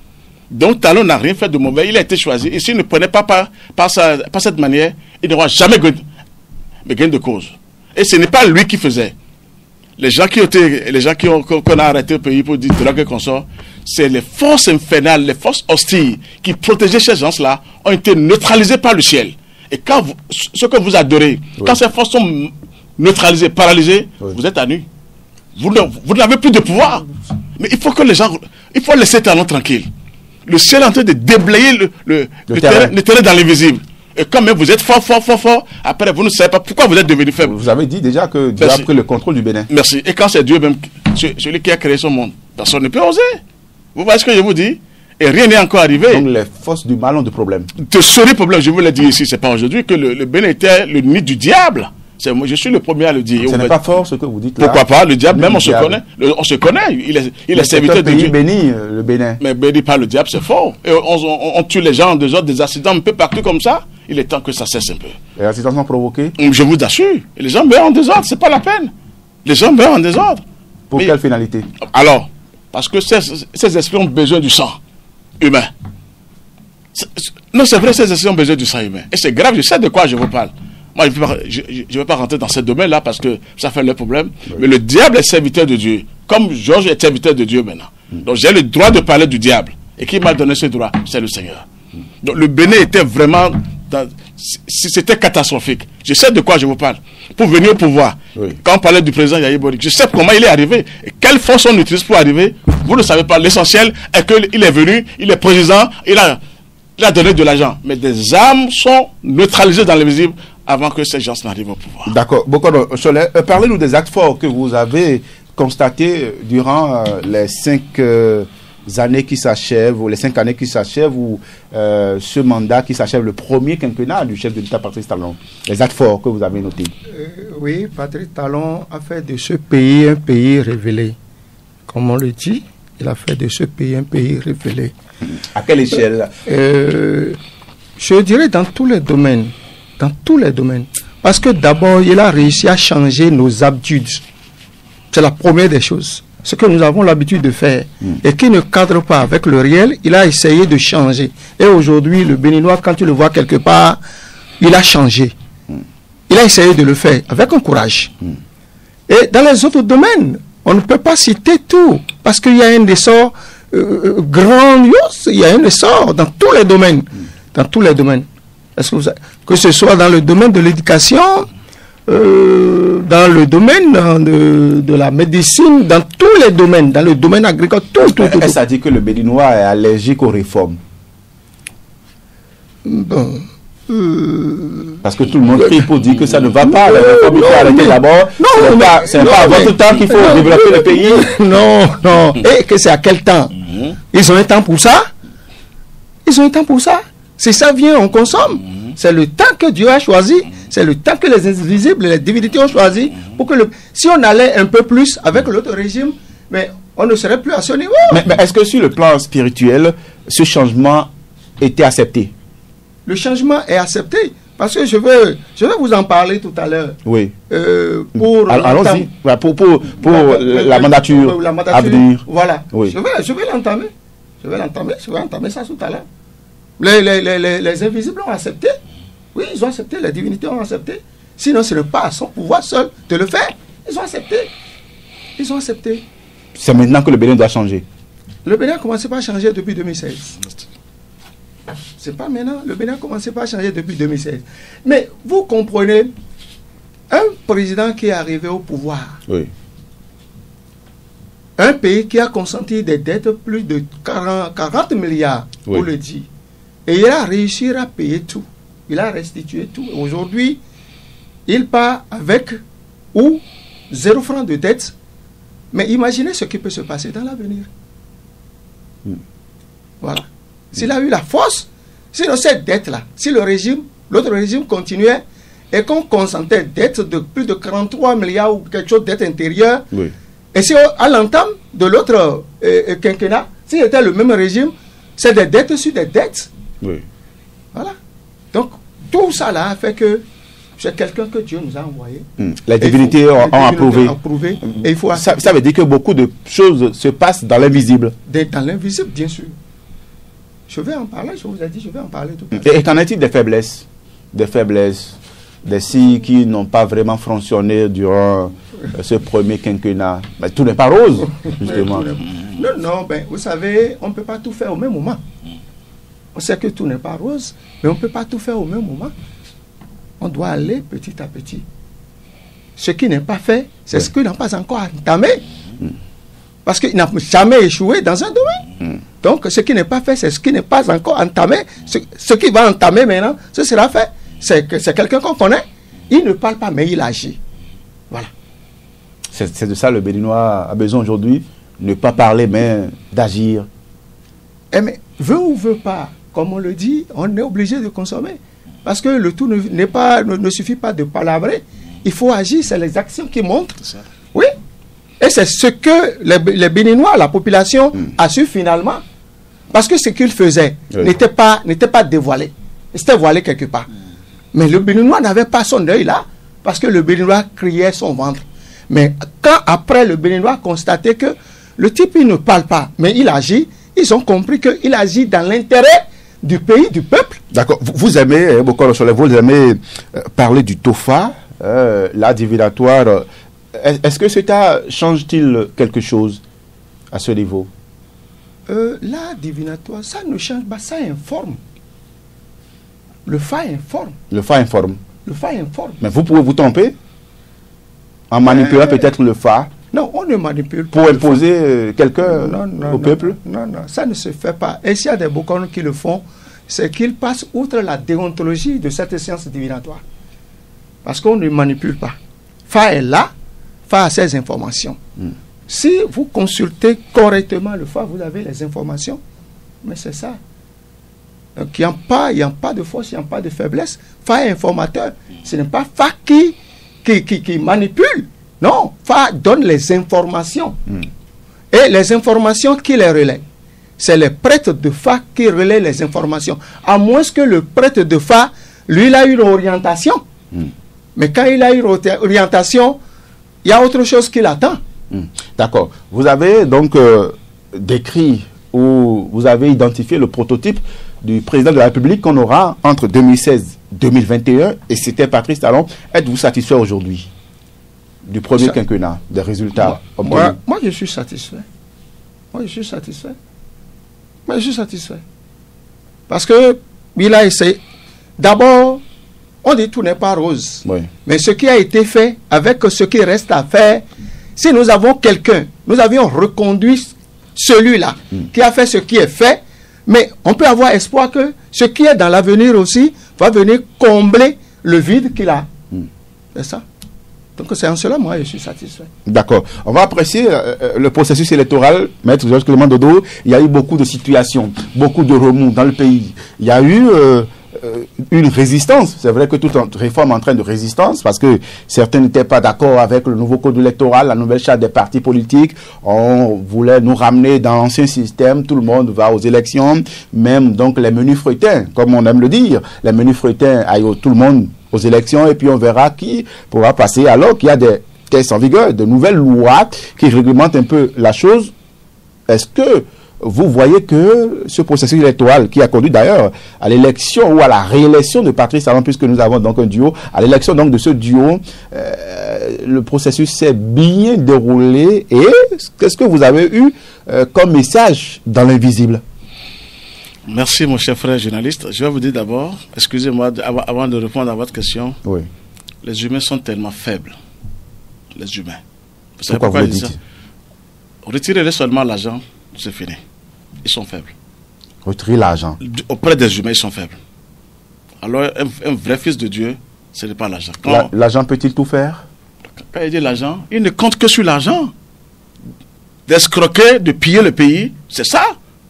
Donc Talon n'a rien fait de mauvais. Il a été choisi. Et s'il ne prenait pas par cette manière, il n'aura jamais gain de cause. Et ce n'est pas lui qui faisait. Les gens qu'on a arrêtés au pays pour dire drogue et consort, c'est les forces infernales, les forces hostiles qui protégeaient ces gens-là ont été neutralisés par le ciel. Et quand ce que vous adorez, quand ces forces sont neutralisées, paralysées, vous êtes à nu. Vous n'avez plus de pouvoir. Mais il faut que les gens, il faut laisser Talon tranquille. Le ciel est en train de déblayer le terrain dans l'invisible. Et quand même vous êtes fort, après vous ne savez pas pourquoi vous êtes devenu faible. Vous avez dit déjà que Dieu a pris le contrôle du Bénin. Merci. Et quand c'est Dieu même, celui qui a créé son monde, personne ne peut oser. Vous voyez ce que je vous dis? Et rien n'est encore arrivé. Donc les forces du mal ont des problèmes. De sérieux problèmes, je vous l'ai dit ici, c'est pas aujourd'hui que le Bénin était le nid du diable. Je suis le premier à le dire. Ce n'est pas fort ce que vous dites là. Pourquoi pas? Le diable, même on se connaît. On se connaît. Il est serviteur de Dieu. Béni, le Bénin. Mais béni par le diable, c'est faux. Et on tue les gens en désordre, des accidents un peu partout comme ça. Il est temps que ça cesse un peu. Les accidents sont provoqués? Je vous assure. Les gens meurent en désordre, c'est pas la peine. Les gens meurent en désordre. Pour quelle finalité? Alors, parce que ces esprits ont besoin du sang humain. Non, c'est vrai, ces esprits ont besoin du sang humain. Et c'est grave, je sais de quoi je vous parle. Moi, je ne vais pas rentrer dans ce domaine-là parce que ça fait le problème. Oui. Mais le diable est serviteur de Dieu. Comme Georges est serviteur de Dieu maintenant. Donc j'ai le droit de parler du diable. Et qui m'a donné ce droit? C'est le Seigneur. Donc le Bénin était vraiment... C'était catastrophique. Je sais de quoi je vous parle. Pour venir au pouvoir, quand on parlait du président Yahya Boric, je sais comment il est arrivé. Et quelle force on utilise pour arriver? Vous ne savez pas. L'essentiel est qu'il est venu, il est président, il a donné de l'argent. Mais des âmes sont neutralisées dans l'invisible avant que ces gens n'arrivent au pouvoir. D'accord. Bokor Cholet, parlez-nous des actes forts que vous avez constatés durant les 5 années qui s'achèvent, ou les 5 années qui s'achèvent, ou ce mandat qui s'achève, le premier quinquennat du chef de l'État Patrice Talon. Les actes forts que vous avez notés. Oui, Patrice Talon a fait de ce pays un pays révélé. Comme on le dit, il a fait de ce pays un pays révélé. À quelle échelle? Je dirais dans tous les domaines. Dans tous les domaines. Parce que d'abord, il a réussi à changer nos habitudes. C'est la première des choses. Ce que nous avons l'habitude de faire et qui ne cadre pas avec le réel, il a essayé de changer. Et aujourd'hui, le Béninois, quand tu le vois quelque part, il a changé. Il a essayé de le faire avec un courage. Et dans les autres domaines, on ne peut pas citer tout. Parce qu'il y a un essor grandiose, il y a un essor dans tous les domaines. Dans tous les domaines. Que ce soit dans le domaine de l'éducation, dans le domaine de la médecine, dans tous les domaines, dans le domaine agricole, tout. Est-ce à dire que le Béninois est allergique aux réformes? Bon. Parce que tout le monde crie pour dire que ça ne va pas. La réforme, il faut arrêter d'abord. C'est pas à votre temps qu'il faut développer le pays. Non. Et que c'est à quel temps? Ils ont un temps pour ça? Ils ont un temps pour ça? Si ça vient, on consomme. C'est le temps que Dieu a choisi. C'est le temps que les invisibles, les divinités ont choisi. Pour que si on allait un peu plus avec l'autre régime, mais on ne serait plus à ce niveau. Mais est-ce que sur le plan spirituel, ce changement était accepté? Le changement est accepté. Parce que je vais vous en parler tout à l'heure. Oui. Allons-y. Pour la mandature à venir. Voilà. Oui. Je vais l'entamer. Je vais entamer ça tout à l'heure. Les invisibles ont accepté. Oui, ils ont accepté. Les divinités ont accepté. Sinon, ce n'est pas à son pouvoir seul de le faire. Ils ont accepté. Ils ont accepté. C'est maintenant que le Bénin doit changer. Le Bénin a commencé par changer depuis 2016. C'est pas maintenant. Le Bénin a commencé par changer depuis 2016. Mais vous comprenez, un président qui est arrivé au pouvoir, oui. Un pays qui a consenti des dettes plus de 40 milliards, oui. On le dit, et il a réussi à payer tout. Il a restitué tout. Aujourd'hui, il part avec ou 0 franc de dette. Mais imaginez ce qui peut se passer dans l'avenir. Voilà. S'il a eu la force, sinon cette dette-là, si l'autre régime continuait et qu'on consentait dette de plus de 43 milliards ou quelque chose de dette intérieure, oui. Et si à l'entame de l'autre quinquennat, s'il était le même régime, c'est des dettes sur des dettes. Oui. Voilà. Donc, tout ça là a fait que c'est quelqu'un que Dieu nous a envoyé. Les divinités ont approuvé. Et il faut ça veut dire que beaucoup de choses se passent dans l'invisible. Dans l'invisible, bien sûr. Je vais en parler, je vous ai dit, je vais en parler tout à l'heure. Et qu'en est-il des faiblesses? Des signes qui n'ont pas vraiment fonctionné durant ce premier quinquennat. Mais tout n'est pas rose, justement. Non, vous savez, on ne peut pas tout faire au même moment. On sait que tout n'est pas rose, mais on ne peut pas tout faire au même moment. On doit aller petit à petit. Ce qui n'est pas fait, c'est ce qui n'a pas encore entamé. Parce qu'il n'a jamais échoué dans un domaine. Donc, ce qui n'est pas fait, c'est ce qui n'est pas encore entamé. Ce qui va entamer maintenant, ce sera fait. C'est quelqu'un qu'on connaît. Il ne parle pas, mais il agit. Voilà. C'est de ça le Béninois a besoin aujourd'hui. Ne pas parler, mais d'agir. Mais veut ou veut pas, comme on le dit, on est obligé de consommer. Parce que le tout ne suffit pas de palabrer. Il faut agir, c'est les actions qui montrent. Oui. Et c'est ce que les Béninois, la population, a su finalement. Parce que ce qu'ils faisaient n'était pas dévoilé. C'était voilé quelque part. Mais le Béninois n'avait pas son œil là, parce que le Béninois criait son ventre. Mais quand après le Béninois a constaté que le type il ne parle pas, mais il agit, ils ont compris qu'il agit dans l'intérêt du pays, du peuple. D'accord. Vous aimez, vous aimez parler du TOFA, l'art divinatoire. Est-ce que cela change-t-il quelque chose à ce niveau? L'art divinatoire, ça ne change pas, ça informe. Le Fa informe. Le Fa informe. Le Fa informe. Mais vous pouvez vous tromper en manipulant peut-être le Fa. Non, on ne manipule pas. Pour imposer quelqu'un au peuple? Non, ça ne se fait pas. Et s'il y a des Bokonos qui le font, c'est qu'ils passent outre la déontologie de cette science divinatoire. Parce qu'on ne manipule pas. Fa est là, Fa a ses informations. Si vous consultez correctement le Fa, vous avez les informations. Mais c'est ça. Donc il n'y a pas de force, il n'y a pas de faiblesse. Fa est informateur. Ce n'est pas Fa qui manipule. Non, Fa donne les informations. Et les informations qui les relaient, c'est les prêtres de Fa qui relaient les informations. À moins que le prêtre de Fa, lui, il a une orientation. Mais quand il a une orientation, il y a autre chose qui l'attend. D'accord. Vous avez donc décrit ou vous avez identifié le prototype du président de la République qu'on aura entre 2016 et 2021, et c'était Patrice Talon. Êtes-vous satisfait aujourd'hui du premier quinquennat, des résultats obtenus? Moi, je suis satisfait. Moi, je suis satisfait. Parce que il a essayé. D'abord, on dit tout n'est pas rose. Oui. Mais ce qui a été fait, avec ce qui reste à faire, si nous avons quelqu'un, nous avions reconduit celui-là qui a fait ce qui est fait, Mais on peut avoir espoir que ce qui est dans l'avenir aussi va venir combler le vide qu'il a. C'est ça. Donc c'est en cela, moi, je suis satisfait. D'accord. On va apprécier le processus électoral. Maître Georges Clément Dodo, il y a eu beaucoup de situations, beaucoup de remous dans le pays. Il y a eu une résistance. C'est vrai que toute réforme entraîne de résistance parce que certains n'étaient pas d'accord avec le nouveau code électoral, la nouvelle charte des partis politiques. On voulait nous ramener dans l'ancien système. Tout le monde va aux élections. Même donc les menus freutins, comme on aime le dire. Les menus freutins aillent tout le monde aux élections et puis on verra qui pourra passer alors qu'il y a des tests en vigueur, de nouvelles lois qui réglementent un peu la chose. Est-ce que vous voyez que ce processus électoral qui a conduit d'ailleurs à l'élection ou à la réélection de Patrice Talon, puisque nous avons donc un duo, à l'élection donc de ce duo, le processus s'est bien déroulé et qu'est-ce que vous avez eu comme message dans l'invisible? Merci mon cher frère journaliste. Je vais vous dire d'abord, excusez-moi, avant de répondre à votre question, oui. Les humains sont tellement faibles. Les humains. Vous savez pourquoi vous je dis ça? Retirez-les seulement l'argent, c'est fini. Ils sont faibles. Retirer l'argent. Auprès des humains, ils sont faibles. Alors un vrai fils de Dieu, ce n'est pas l'argent. L'argent peut-il tout faire? Quand il dit l'argent, il ne compte que sur l'argent. D'escroquer, de piller le pays, c'est ça.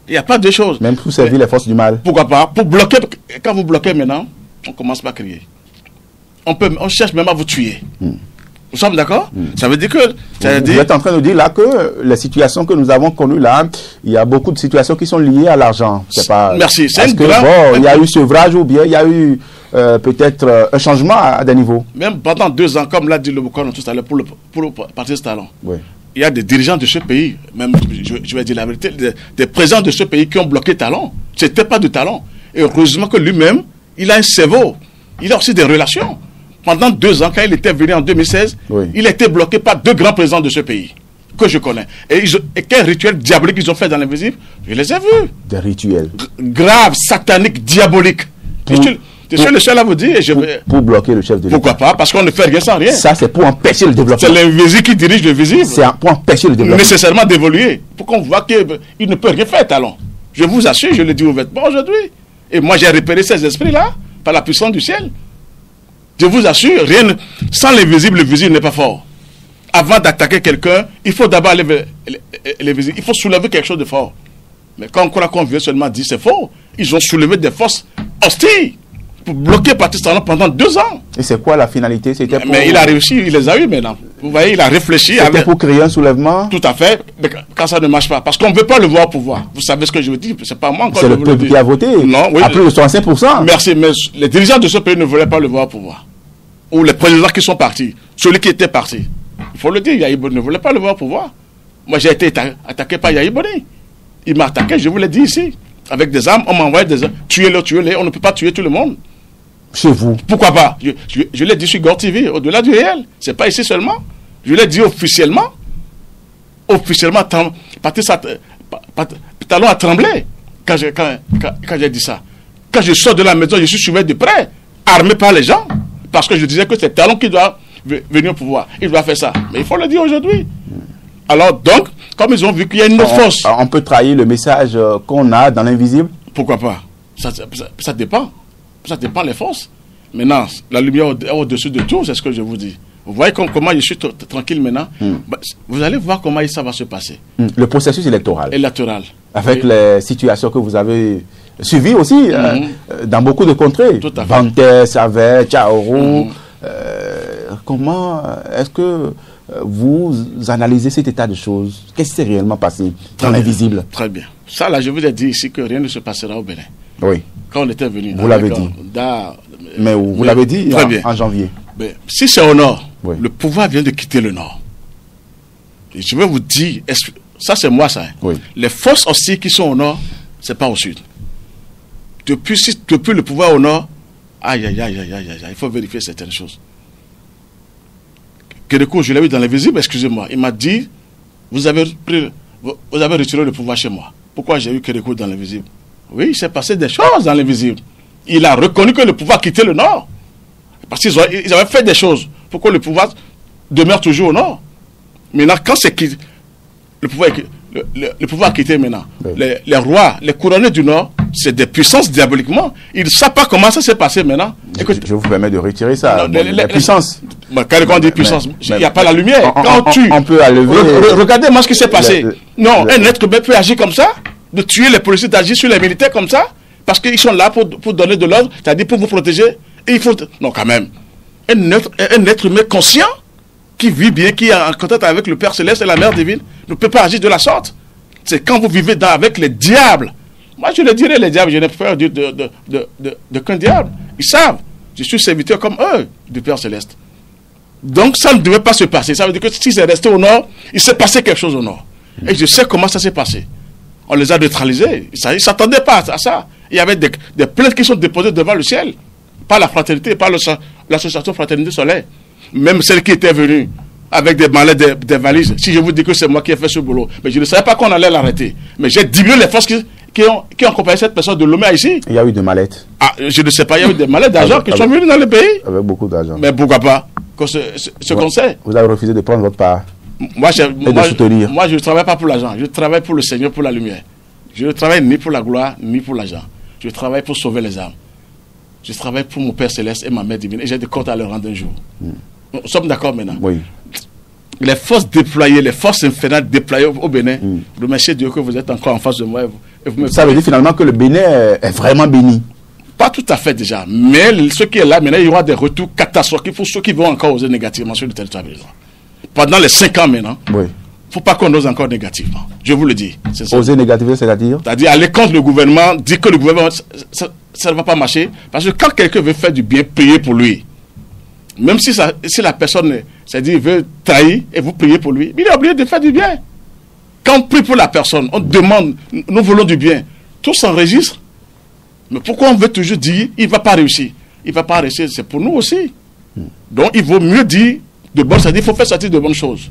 Il n'y a pas de choses. Même pour servir les forces du mal. Pourquoi pas? Pour bloquer, quand vous bloquez maintenant, on commence par crier. On cherche même à vous tuer. Nous sommes d'accord? Ça veut dire que... Vous êtes en train de dire là que les situations que nous avons connues là, il y a beaucoup de situations qui sont liées à l'argent. C'est pas... Merci. C'est que bon, il y a eu sevrage ou bien il y a eu peut-être un changement à des niveaux. Même pendant 2 ans, comme l'a dit le Boucan tout à l'heure pour le Parti Talon. Oui. Il y a des dirigeants de ce pays, même je vais dire la vérité, des présidents de ce pays qui ont bloqué Talon. Ce n'était pas de Talon. Et heureusement que lui-même, il a un cerveau. Il a aussi des relations. Pendant 2 ans, quand il était venu en 2016, oui. Il a été bloqué par 2 grands présidents de ce pays que je connais. Et quel rituel diabolique ils ont fait dans l'invisible? Je les ai vus. Des rituels. Graves, sataniques, diaboliques. Je suis le seul à vous dire. Pour bloquer le chef de l'État. Pourquoi pas? Parce qu'on ne fait rien sans rien. Ça, c'est pour empêcher le développement. C'est l'invisible qui dirige le visible. C'est pour empêcher le développement. Nécessairement d'évoluer. Pour qu'on voit qu'il ne peut rien faire, Talon. Je vous assure, je le dis ouvertement aujourd'hui. Et moi, j'ai repéré ces esprits-là par la puissance du ciel. Je vous assure, sans l'invisible, le visible n'est pas fort. Avant d'attaquer quelqu'un, il faut d'abord aller vers les visibles. Il faut soulever quelque chose de fort. Mais quand on croit qu'on veut seulement dire c'est faux, ils ont soulevé des forces hostiles pour bloquer Patrice Talon pendant 2 ans. Et c'est quoi la finalité? Mais il a réussi, il les a eu maintenant. Vous voyez, il a réfléchi. C'était pour créer un soulèvement? Tout à fait, mais quand ça ne marche pas. Parce qu'on ne veut pas le voir au pouvoir. Vous savez ce que je veux dire? C'est pas moi encore. C'est le peuple qui a voté. Non, oui. À plus de 65%. Merci, mais les dirigeants de ce pays ne voulaient pas le voir au pouvoir. Ou les présidents qui sont partis. Celui qui était parti. Il faut le dire, Yahi Boni ne voulait pas le voir au pouvoir. Moi, j'ai été attaqué par Yahi Boni. Il m'a attaqué, je vous l'ai dit ici. Avec des armes, on m'a envoyé des armes. Tuez-les. On ne peut pas tuer tout le monde. Chez vous. Pourquoi pas? Je l'ai dit sur Gore TV, au-delà du réel. C'est pas ici seulement. Je l'ai dit officiellement. Officiellement, Patrice Talon a tremblé quand j'ai dit ça. Quand je sors de la maison, je suis suivi de près, armé par les gens, parce que je disais que c'est Talon qui doit venir au pouvoir. Il doit faire ça. Mais il faut le dire aujourd'hui. Alors donc, comme ils ont vu qu'il y a une autre force. On peut trahir le message qu'on a dans l'invisible? Pourquoi pas? Ça dépend. Ça dépend des forces. Maintenant, la lumière au-dessus de tout, c'est ce que je vous dis. Vous voyez comment je suis tranquille maintenant. Vous allez voir comment ça va se passer. Le processus électoral. Avec oui. Les situations que vous avez suivies aussi dans beaucoup de contrées. Tout à fait. Vantes, Savet, Tchaourou. Comment est-ce que vous analysez cet état de choses? Qu'est-ce qui s'est réellement passé dans l'invisible? Très bien. Ça, là, je vous ai dit ici que rien ne se passera au Bénin. Oui. Quand on était venu. Vous l'avez dit. Mais vous l'avez dit en janvier. Mais si c'est au nord, oui. Le pouvoir vient de quitter le nord. Et je vais vous dire, ça c'est moi ça. Oui. Les forces aussi qui sont au nord, c'est pas au sud. Depuis le pouvoir au nord, aïe, il faut vérifier certaines choses. Kérékou, je l'ai vu dans l'invisible, excusez-moi. Il m'a dit, vous avez retiré le pouvoir chez moi. Pourquoi j'ai eu Kérékou dans l'invisible? Oui, il s'est passé des choses dans l'invisible. Il a reconnu que le pouvoir quittait le nord. Parce qu'ils avaient fait des choses pour que le pouvoir demeure toujours au nord. Maintenant, quand le le pouvoir quitté maintenant. Les rois, les couronnés du Nord, c'est des puissances diaboliquement. Ils ne savent pas comment ça s'est passé maintenant. Je vous permets de retirer ça. Les puissances. Quand on dit puissance, il n'y a pas la lumière. Quand on tue, on peut enlever. Regardez-moi ce qui s'est passé. Non, un être humain peut agir comme ça, de tuer les policiers, d'agir sur les militaires comme ça, parce qu'ils sont là pour donner de l'ordre, c'est-à-dire pour vous protéger. Et il faut. Non, quand même. Un être humain conscient, qui vit bien, qui est en contact avec le Père Céleste et la Mère Divine, ne peut pas agir de la sorte. C'est quand vous vivez avec les diables. Moi, je le dirais, les diables, je n'ai peur d'aucun diable. Ils savent. Je suis serviteur comme eux du Père Céleste. Donc, ça ne devait pas se passer. Ça veut dire que si c'est resté au nord, il s'est passé quelque chose au nord. Et je sais comment ça s'est passé. On les a neutralisés. Ils ne s'attendaient pas à ça. Il y avait des plaintes qui sont déposées devant le ciel. Pas la fraternité, pas l'association Fraternité Soleil. Même celle qui était venue avec des mallettes, des valises. Si je vous dis que c'est moi qui ai fait ce boulot, mais je ne savais pas qu'on allait l'arrêter. Mais j'ai diminué les forces qui ont accompagné cette personne de Lomé ici. Il y a eu des mallettes. Ah, je ne sais pas, il y a eu des mallettes d'argent qui sont venues dans le pays. Avec beaucoup d'argent. Mais pourquoi pas ce conseil. Vous avez refusé de prendre votre part. Moi, je ne travaille pas pour l'argent. Je travaille pour le Seigneur, pour la lumière. Je ne travaille ni pour la gloire, ni pour l'argent. Je travaille pour sauver les âmes. Je travaille pour mon Père Céleste et ma Mère Divine. Et j'ai des comptes à leur rendre un jour. Nous sommes d'accord maintenant. Oui. Les forces déployées, les forces infernales déployées au Bénin, remerciez Dieu que vous êtes encore en face de moi. Ça veut dire finalement que le Bénin est vraiment béni. Pas tout à fait déjà. Mais ce qui est là, maintenant, il y aura des retours catastrophiques pour ceux qui vont encore oser négativement sur le territoire béninois. Pendant les 5 ans maintenant, il ne faut pas qu'on ose encore négativement. Je vous le dis. Oser négativement, c'est-à-dire aller contre le gouvernement, dire que le gouvernement, ça ne va pas marcher. Parce que quand quelqu'un veut faire du bien, priez pour lui. Même si la personne, c'est-à-dire, veut trahir et vous priez pour lui, il est obligé de faire du bien. Quand on prie pour la personne, on demande, nous voulons du bien, tout s'enregistre. Mais pourquoi on veut toujours dire, il ne va pas réussir? Il ne va pas réussir, c'est pour nous aussi. Donc il vaut mieux dire de bonnes, c'est-à-dire qu'il faut faire sortir de bonnes choses.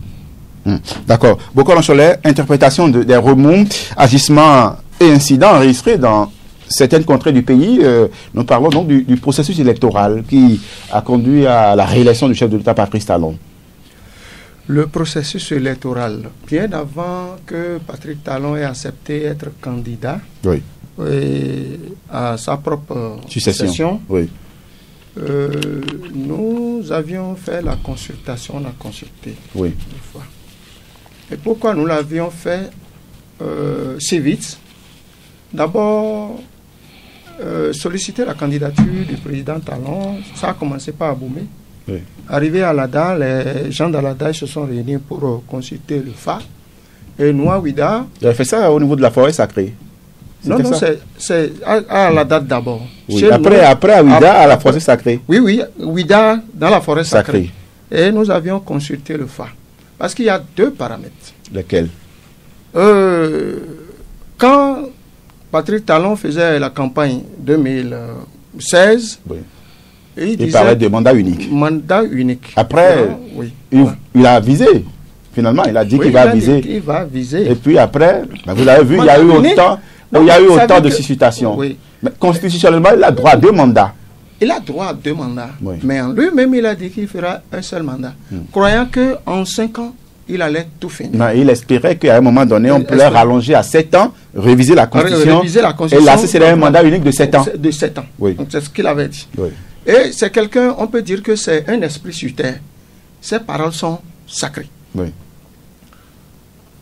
D'accord. Bokor Cholet, interprétation des remous, agissements et incidents enregistrés dans certaines contrées du pays. Nous parlons donc du processus électoral qui a conduit à la réélection du chef de l'État Patrice Talon. Le processus électoral, bien avant que Patrice Talon ait accepté être candidat à sa propre succession, nous avions fait la consultation, on a consulté deux fois. Et pourquoi nous l'avions fait si vite? D'abord, solliciter la candidature du président Talon, ça a commencé par Aboumé. Arrivé à l'ADA, les gens de l'ADA se sont réunis pour consulter le FA. Et Ouida... Vous avez fait ça au niveau de la forêt sacrée? Non, c'est à la date d'abord. Après à Ouida, à la forêt sacrée. Oui, Ouida, dans la forêt sacrée. Et nous avions consulté le FA. Parce qu'il y a 2 paramètres. Lesquels? Quand Patrice Talon faisait la campagne 2016, il parlait de mandat unique. Mandat unique. Après, il a visé. Finalement, il a dit qu'il va viser. Il va viser. Et puis après, vous avez vu, il y a eu autant de suscitations. Mais constitutionnellement, il a droit à 2 mandats. Il a droit à 2 mandats. Mais en lui-même, il a dit qu'il fera un seul mandat. Croyant qu'en 5 ans, il allait tout finir. Non, il espérait qu'à un moment donné, on peut le rallonger à 7 ans, réviser la Constitution. Et là, c'est un mandat unique de 7 ans. De 7 ans. Donc, c'est ce qu'il avait dit. Et c'est quelqu'un, on peut dire que c'est un esprit sur terre. Ses paroles sont sacrées.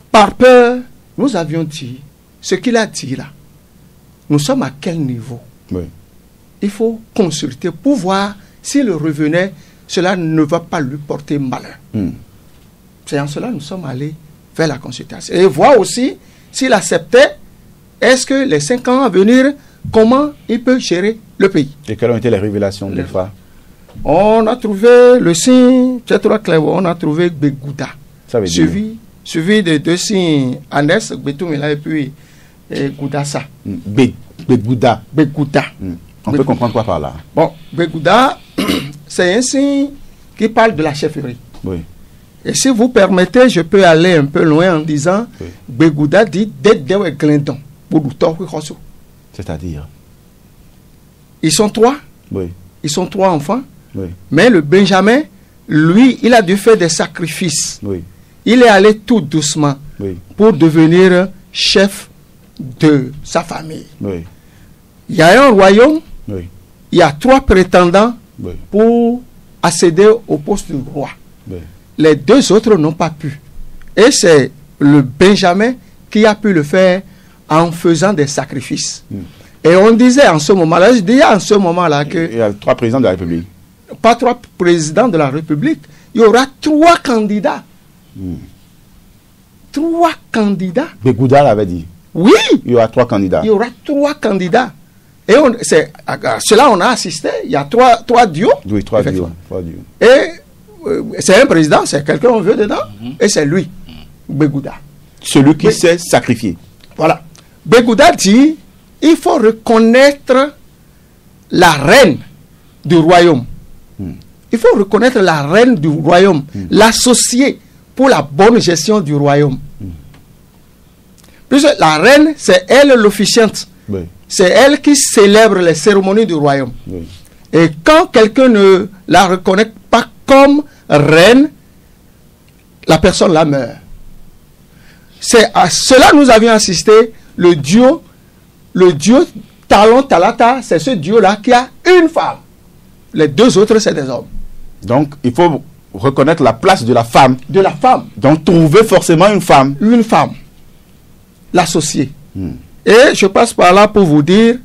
Par peur, nous avions dit, ce qu'il a dit là, nous sommes à quel niveau? Il faut consulter pour voir s'il revenait, cela ne va pas lui porter malheur. C'est en cela que nous sommes allés faire la consultation. Et voir aussi s'il acceptait, est-ce que les 5 ans à venir, comment il peut gérer le pays. Et quelles ont été les révélations des fois? On a trouvé le signe, on a trouvé Begouda. Suivi de 2 signes annexes, Betoumila et puis Goudassa. Begouda. On peut comprendre quoi par là? Bon, Begouda, c'est un signe qui parle de la chefferie. Et si vous permettez, je peux aller un peu loin en disant Begouda dit Dedewe Glendon. C'est-à-dire? Ils sont 3. Ils sont 3 enfants. Mais le Benjamin, lui, il a dû faire des sacrifices. Il est allé tout doucement. pour devenir chef de sa famille. Oui. Il y a un royaume, Oui. il y a 3 prétendants Oui. pour accéder au poste du roi. Oui. Les 2 autres n'ont pas pu. Et c'est le Benjamin qui a pu le faire en faisant des sacrifices. Et on disait en ce moment-là, je disais en ce moment-là que... Il y a 3 présidents de la République. Pas 3 présidents de la République, il y aura 3 candidats. 3 candidats. Begouda l'avait dit. Oui. Il y aura 3 candidats. Il y aura 3 candidats. Et à cela, on a assisté. Il y a 3 duos. Oui, 3 duos. Et c'est un président, c'est quelqu'un qu'on veut dedans. Et c'est lui, Begouda. Celui qui s'est sacrifié. Voilà. Begouda dit, il faut reconnaître la reine du royaume. Il faut reconnaître la reine du royaume, l'associer pour la bonne gestion du royaume. Puisque la reine, c'est elle l'officiante. Oui. C'est elle qui célèbre les cérémonies du royaume. Oui. Et quand quelqu'un ne la reconnaît pas comme reine, la personne la meurt. C'est à cela que nous avions assisté, le dieu Talon Talata, c'est ce dieu-là qui a une femme. Les 2 autres, c'est des hommes. Donc, il faut reconnaître la place de la femme. De la femme. Donc, trouver forcément une femme. Une femme. L'associer. Et je passe par là pour vous dire,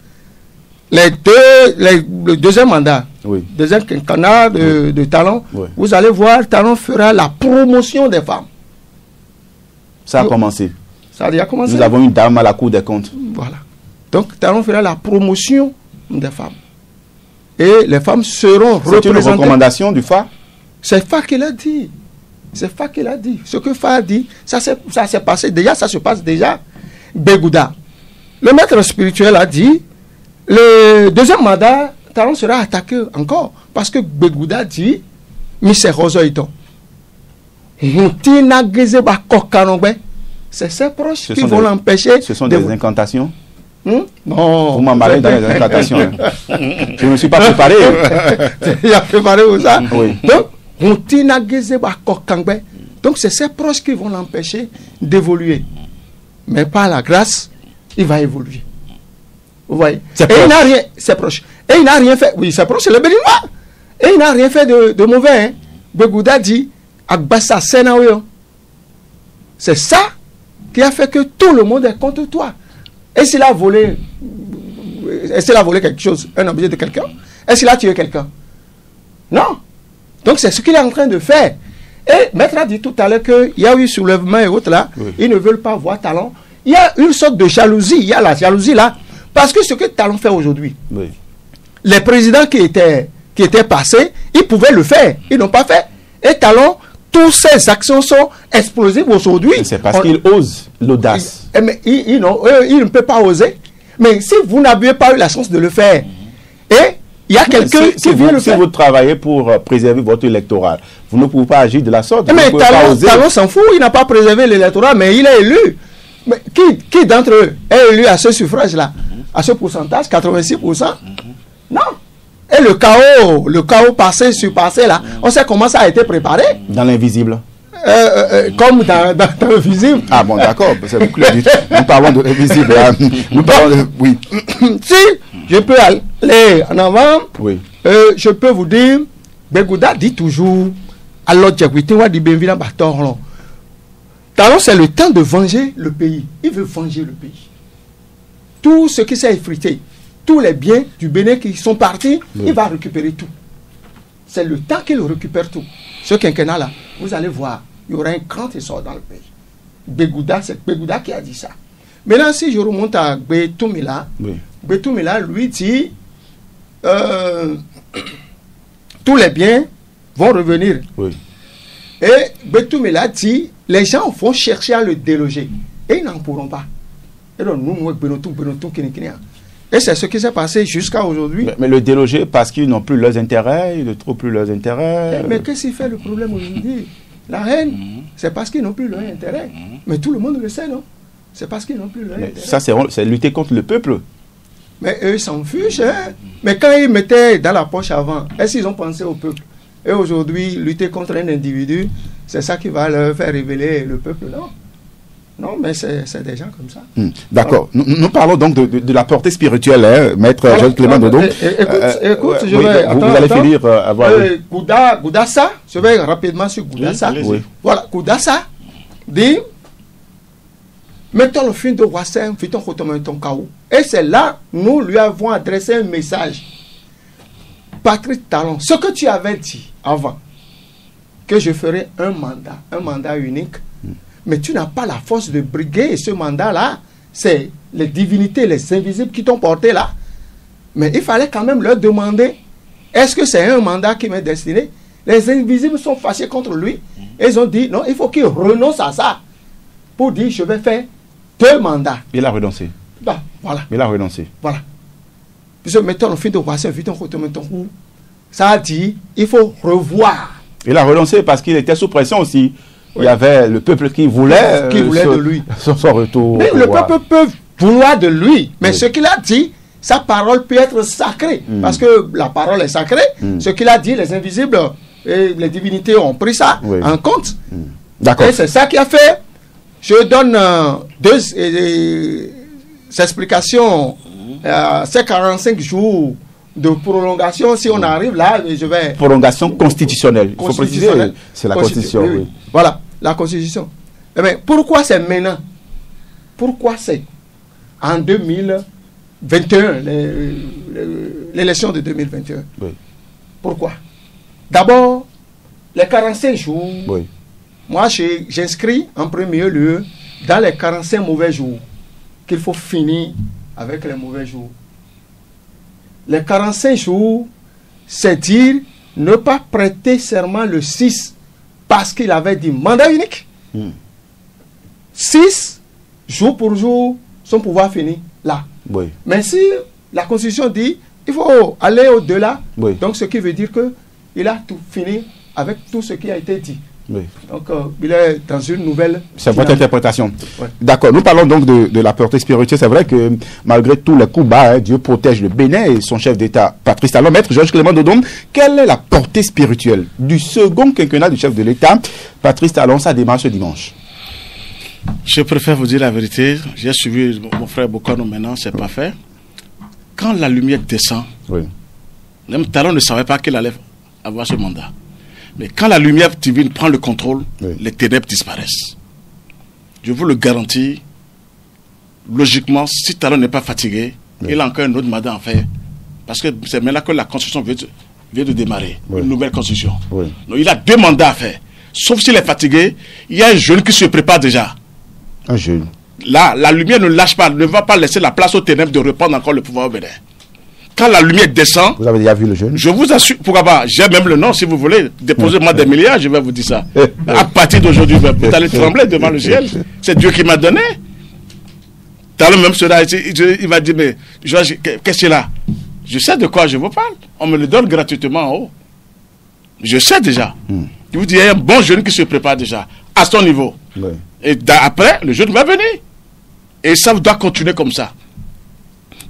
le deuxième mandat, deuxième quinquennat de Talon, vous allez voir, Talon fera la promotion des femmes. Ça a commencé. Ça a déjà commencé. Nous avons une dame à la Cour des comptes. Voilà. Donc, Talon fera la promotion des femmes. Et les femmes seront représentées. C'est une recommandation du FA? C'est FA qui l'a dit. C'est FA qui l'a dit. Ce que FA a dit, ça s'est passé déjà, ça se passe déjà. Begouda. Le maître spirituel a dit, le deuxième mandat, Talon sera attaqué encore. Parce que Begouda dit, Mise Rozoïton. C'est ses proches qui vont l'empêcher. Ce sont des incantations? Non. Vous m'embarrez dans les incantations. Je ne me suis pas préparé. Il a préparé pour ça. Oui. Donc, c'est ses proches qui vont l'empêcher d'évoluer. Mais par la grâce, il va évoluer. Vous voyez? Et il n'a rien. C'est proche. Et il n'a rien fait. Oui, c'est proche, c'est le Béninois. Et il n'a rien fait de mauvais. Hein. Begouda dit, Agbassa Senaoyo. C'est ça qui a fait que tout le monde est contre toi. Et s'il a volé, quelque chose, un objet de quelqu'un, est-ce qu'il a tué quelqu'un? Non. Donc c'est ce qu'il est en train de faire. Et Maître a dit tout à l'heure qu'il y a eu soulèvement et autres là, ils ne veulent pas voir Talon. Il y a une sorte de jalousie, il y a la jalousie là, parce que ce que Talon fait aujourd'hui, les présidents qui étaient passés, ils pouvaient le faire, ils n'ont pas fait. Et Talon, toutes ces actions sont explosives aujourd'hui. C'est parce qu'il ose l'audace. Mais il ne peut pas oser. Mais si vous n'aviez pas eu la chance de le faire, et il y a quelqu'un qui vient le faire. Si vous travaillez pour préserver votre électorat, vous ne pouvez pas agir de la sorte. Mais Talon s'en fout, il n'a pas préservé l'électorat, mais il est élu. Mais qui d'entre eux est élu à ce suffrage-là, à ce pourcentage, 86%? Non. Et le chaos passé, surpassé là, on sait comment ça a été préparé. Dans l'invisible. Comme dans le visible. Ah bon, d'accord. Nous parlons de l'invisible. Nous parlons de... Oui. Si je peux aller en avant, je peux vous dire, Begouda dit toujours, alors Talon, c'est le temps de venger le pays. Il veut venger le pays. Tout ce qui s'est effrité, tous les biens du Bénin qui sont partis, il va récupérer tout. C'est le temps qu'il récupère tout. Ce quinquennat-là, vous allez voir, il y aura un grand essor dans le pays. Begouda, c'est Begouda qui a dit ça. Maintenant, si je remonte à Betoumila, Betoumila lui dit, tous les biens vont revenir. Et Betoumila dit, les gens vont chercher à le déloger. Et ils n'en pourront pas. Et donc, et c'est ce qui s'est passé jusqu'à aujourd'hui. Mais le déloger parce qu'ils n'ont plus leurs intérêts, ils ne trouvent plus leurs intérêts. Mais qu'est-ce qui fait le problème aujourd'hui? La haine, c'est parce qu'ils n'ont plus leurs intérêts. Mais tout le monde le sait, non? C'est parce qu'ils n'ont plus leurs intérêts. Ça, c'est lutter contre le peuple. Mais eux, ils s'en fichent. Hein? Mais quand ils mettaient dans la poche avant, est-ce qu'ils ont pensé au peuple? Et aujourd'hui, lutter contre un individu, c'est ça qui va leur faire révéler le peuple, non? Non, mais c'est des gens comme ça. D'accord. Nous parlons donc de la portée spirituelle, hein, maître Jean Clément Dodon. Écoute, vous allez finir avoir... Goudassa, je vais rapidement sur Goudassa. Oui. Voilà, Goudassa dit, mettons le film de Wassin, mettons ton chaos. Et c'est là, nous lui avons adressé un message. Patrice Talon, ce que tu avais dit avant, que je ferais un mandat unique, mais tu n'as pas la force de briguer ce mandat-là. C'est les divinités, les invisibles qui t'ont porté là. Mais il fallait quand même leur demander, est-ce que c'est un mandat qui m'est destiné? Les invisibles sont fâchés contre lui. Et ils ont dit, non, il faut qu'il renonce à ça. Pour dire, je vais faire 2 mandats. Il a renoncé. Bah, voilà. Il a renoncé. Voilà. Puisque mettons le film de Wassin, ça a dit, il faut revoir. Il a renoncé parce qu'il était sous pression aussi. Oui. Il y avait le peuple qui voulait, de lui. Son retour. Mais le peuple peut vouloir de lui. Mais ce qu'il a dit, sa parole peut être sacrée. Parce que la parole est sacrée. Ce qu'il a dit, les invisibles et les divinités ont pris ça en compte. D'accord. Et c'est ça qui a fait. Je donne 2 explications. Ces 45 jours de prolongation, si on arrive là, je vais... Prolongation constitutionnelle. Il faut préciser, c'est la Constitution. Oui. Voilà, la Constitution. Mais pourquoi c'est maintenant? Pourquoi c'est en 2021, l'élection de 2021? Oui. Pourquoi? D'abord, les 45 jours, moi j'inscris en premier lieu dans les 45 mauvais jours qu'il faut finir avec les mauvais jours. Les 45 jours, c'est dire ne pas prêter serment le 6 parce qu'il avait dit mandat unique. 6 jour pour jour, son pouvoir finit là. Oui. Mais si la Constitution dit il faut aller au-delà, donc ce qui veut dire qu'il a tout fini avec tout ce qui a été dit. Oui. Donc, il est dans une nouvelle... C'est votre interprétation. Ouais. D'accord. Nous parlons donc de la portée spirituelle. C'est vrai que malgré tous les coups bas, Dieu protège le Bénin et son chef d'État, Patrice Talon. Maître Georges Clément Dodon, quelle est la portée spirituelle du second quinquennat du chef de l'État, Patrice Talon, sa démarche ce dimanche? Je préfère vous dire la vérité. J'ai suivi mon frère Bokano maintenant, c'est pas fait. Quand la lumière descend, même Talon ne savait pas qu'il allait avoir ce mandat. Mais quand la lumière divine prend le contrôle, les ténèbres disparaissent. Je vous le garantis, logiquement, si Talon n'est pas fatigué, il a encore un autre mandat à faire. Parce que c'est maintenant que la Constitution vient de démarrer, une nouvelle Constitution. Donc il a 2 mandats à faire. Sauf s'il est fatigué, il y a un jeune qui se prépare déjà. Un jeune. Là, la lumière ne lâche pas, ne va pas laisser la place aux ténèbres de reprendre encore le pouvoir au Bénin. Quand la lumière descend... Vous avez déjà vu le jeune? Je vous assure, pourquoi pas? J'ai même le nom, si vous voulez. Déposez-moi des milliards, je vais vous dire ça. À partir d'aujourd'hui, vous allez trembler devant le ciel. C'est Dieu qui m'a donné. Talon même sera ici, il va dire, mais qu'est-ce que c'est là? Je sais de quoi je vous parle. On me le donne gratuitement en haut. Je sais déjà. Je vous dis, il y a un bon jeune qui se prépare déjà, à son niveau. Et après, le jeune va venir. Et ça doit continuer comme ça.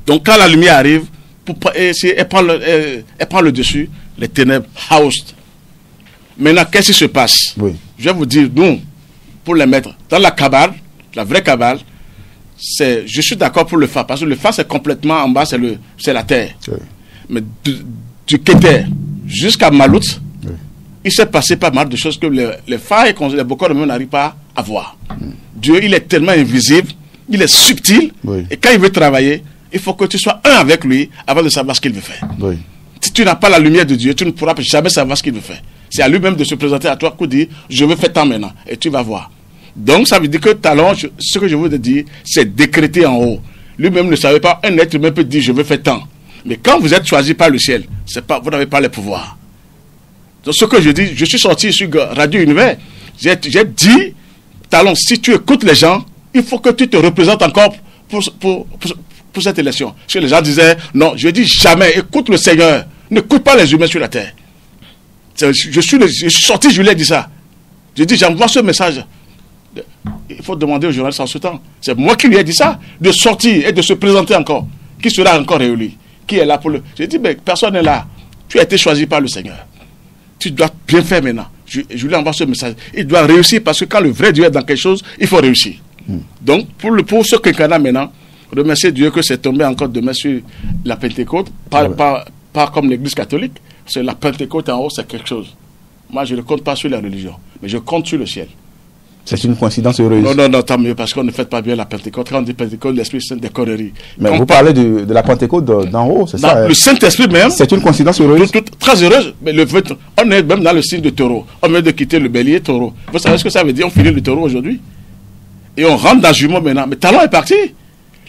Donc quand la lumière arrive, elle prend le dessus, les ténèbres housed. Maintenant, qu'est-ce qui se passe? Je vais vous dire, nous, pour les mettre dans la cabale, la vraie cabale, je suis d'accord pour le phare, parce que le phare, c'est complètement en bas, c'est la terre. Mais du Kéter jusqu'à Malout, il s'est passé pas mal de choses que les phares et les Bokor n'arrivent pas à voir. Dieu, il est tellement invisible, il est subtil, et quand il veut travailler, il faut que tu sois un avec lui avant de savoir ce qu'il veut faire. Si tu n'as pas la lumière de Dieu, tu ne pourras jamais savoir ce qu'il veut faire. C'est à lui-même de se présenter à toi pour dire, je veux faire tant maintenant, et tu vas voir. Donc ça veut dire que Talon, ce que je veux te dire, c'est décrété en haut. Lui-même ne savait pas, un être humain peut dire, je veux faire tant. Mais quand vous êtes choisi par le ciel, vous n'avez pas les pouvoirs. Donc ce que je dis, je suis sorti sur Radio Univers, j'ai dit, Talon, si tu écoutes les gens, il faut que tu te représentes encore pour cette élection. Parce que les gens disaient, non, je dis jamais, écoute le Seigneur, n'écoute pas les humains sur la terre. Je suis sorti, je lui ai dit ça. Je dis, j'envoie ce message. Il faut demander aux journalistes en ce temps. C'est moi qui lui ai dit ça, de sortir et de se présenter encore. Qui sera encore réélu? Qui est là pour le... J'ai dit, mais personne n'est là. Tu as été choisi par le Seigneur. Tu dois bien faire maintenant. Je lui envoie ce message. Il doit réussir parce que quand le vrai Dieu est dans quelque chose, il faut réussir. Donc, pour ce quinquennat maintenant, remercier Dieu que c'est tombé encore demain sur la Pentecôte, pas comme l'Église catholique, c'est la Pentecôte en haut, c'est quelque chose. Moi, je ne compte pas sur la religion, mais je compte sur le ciel. C'est une coïncidence heureuse. Non, tant mieux, parce qu'on ne fait pas bien la Pentecôte. Quand on dit Pentecôte, l'Esprit Saint, des conneries. Mais vous parlez de la Pentecôte d'en haut, c'est ça? Le Saint-Esprit même. C'est une coïncidence heureuse. Très heureuse. Mais on est même dans le signe de taureau. On vient de quitter le bélier taureau. Vous savez ce que ça veut dire? On finit le taureau aujourd'hui. Et on rentre dans Jumeau maintenant. Mais Talon est parti.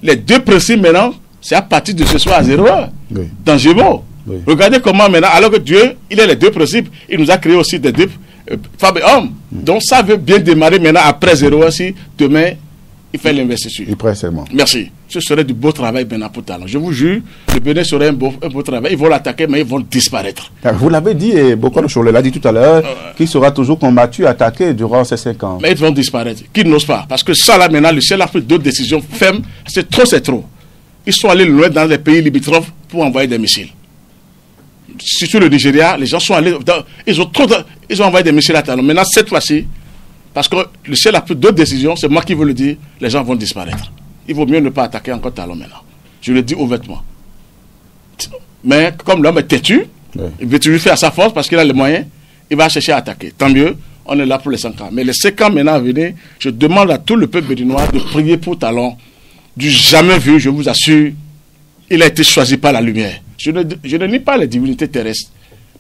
Les deux principes maintenant, c'est à partir de ce soir à 0h. Oui. Dans Jumeau. Oui. Regardez comment maintenant, alors que Dieu, il a les deux principes, il nous a créé aussi des deux femmes et hommes. Donc ça veut bien démarrer maintenant après 0h si demain il fait l'investiture. Il prend seulement. Merci. Ce serait du beau travail maintenant pour Talon. Je vous jure, le Bénin serait un beau travail. Ils vont l'attaquer, mais ils vont disparaître. Vous l'avez dit, et Bokor Chole l'a dit tout à l'heure, qu'il sera toujours combattu, attaqué durant ces 5 ans. Mais ils vont disparaître. Qu'ils n'osent pas. Parce que ça là maintenant, le ciel a pris d'autres décisions fermes. C'est trop. Ils sont allés loin dans les pays limitrophes pour envoyer des missiles. Surtout le Nigeria, les gens sont allés, ils ont envoyé des missiles à Talon. Maintenant, cette fois-ci, parce que le ciel a pris d'autres décisions, c'est moi qui veux le dire, les gens vont disparaître. Il vaut mieux ne pas attaquer encore Talon maintenant. Je le dis ouvertement. Mais comme l'homme est têtu, il veut toujours faire à sa force parce qu'il a les moyens, il va chercher à attaquer. Tant mieux, on est là pour les 5 ans. Mais les 5 ans maintenant à venir, je demande à tout le peuple béninois de prier pour Talon. Du jamais vu, je vous assure, il a été choisi par la lumière. Je ne nie pas les divinités terrestres.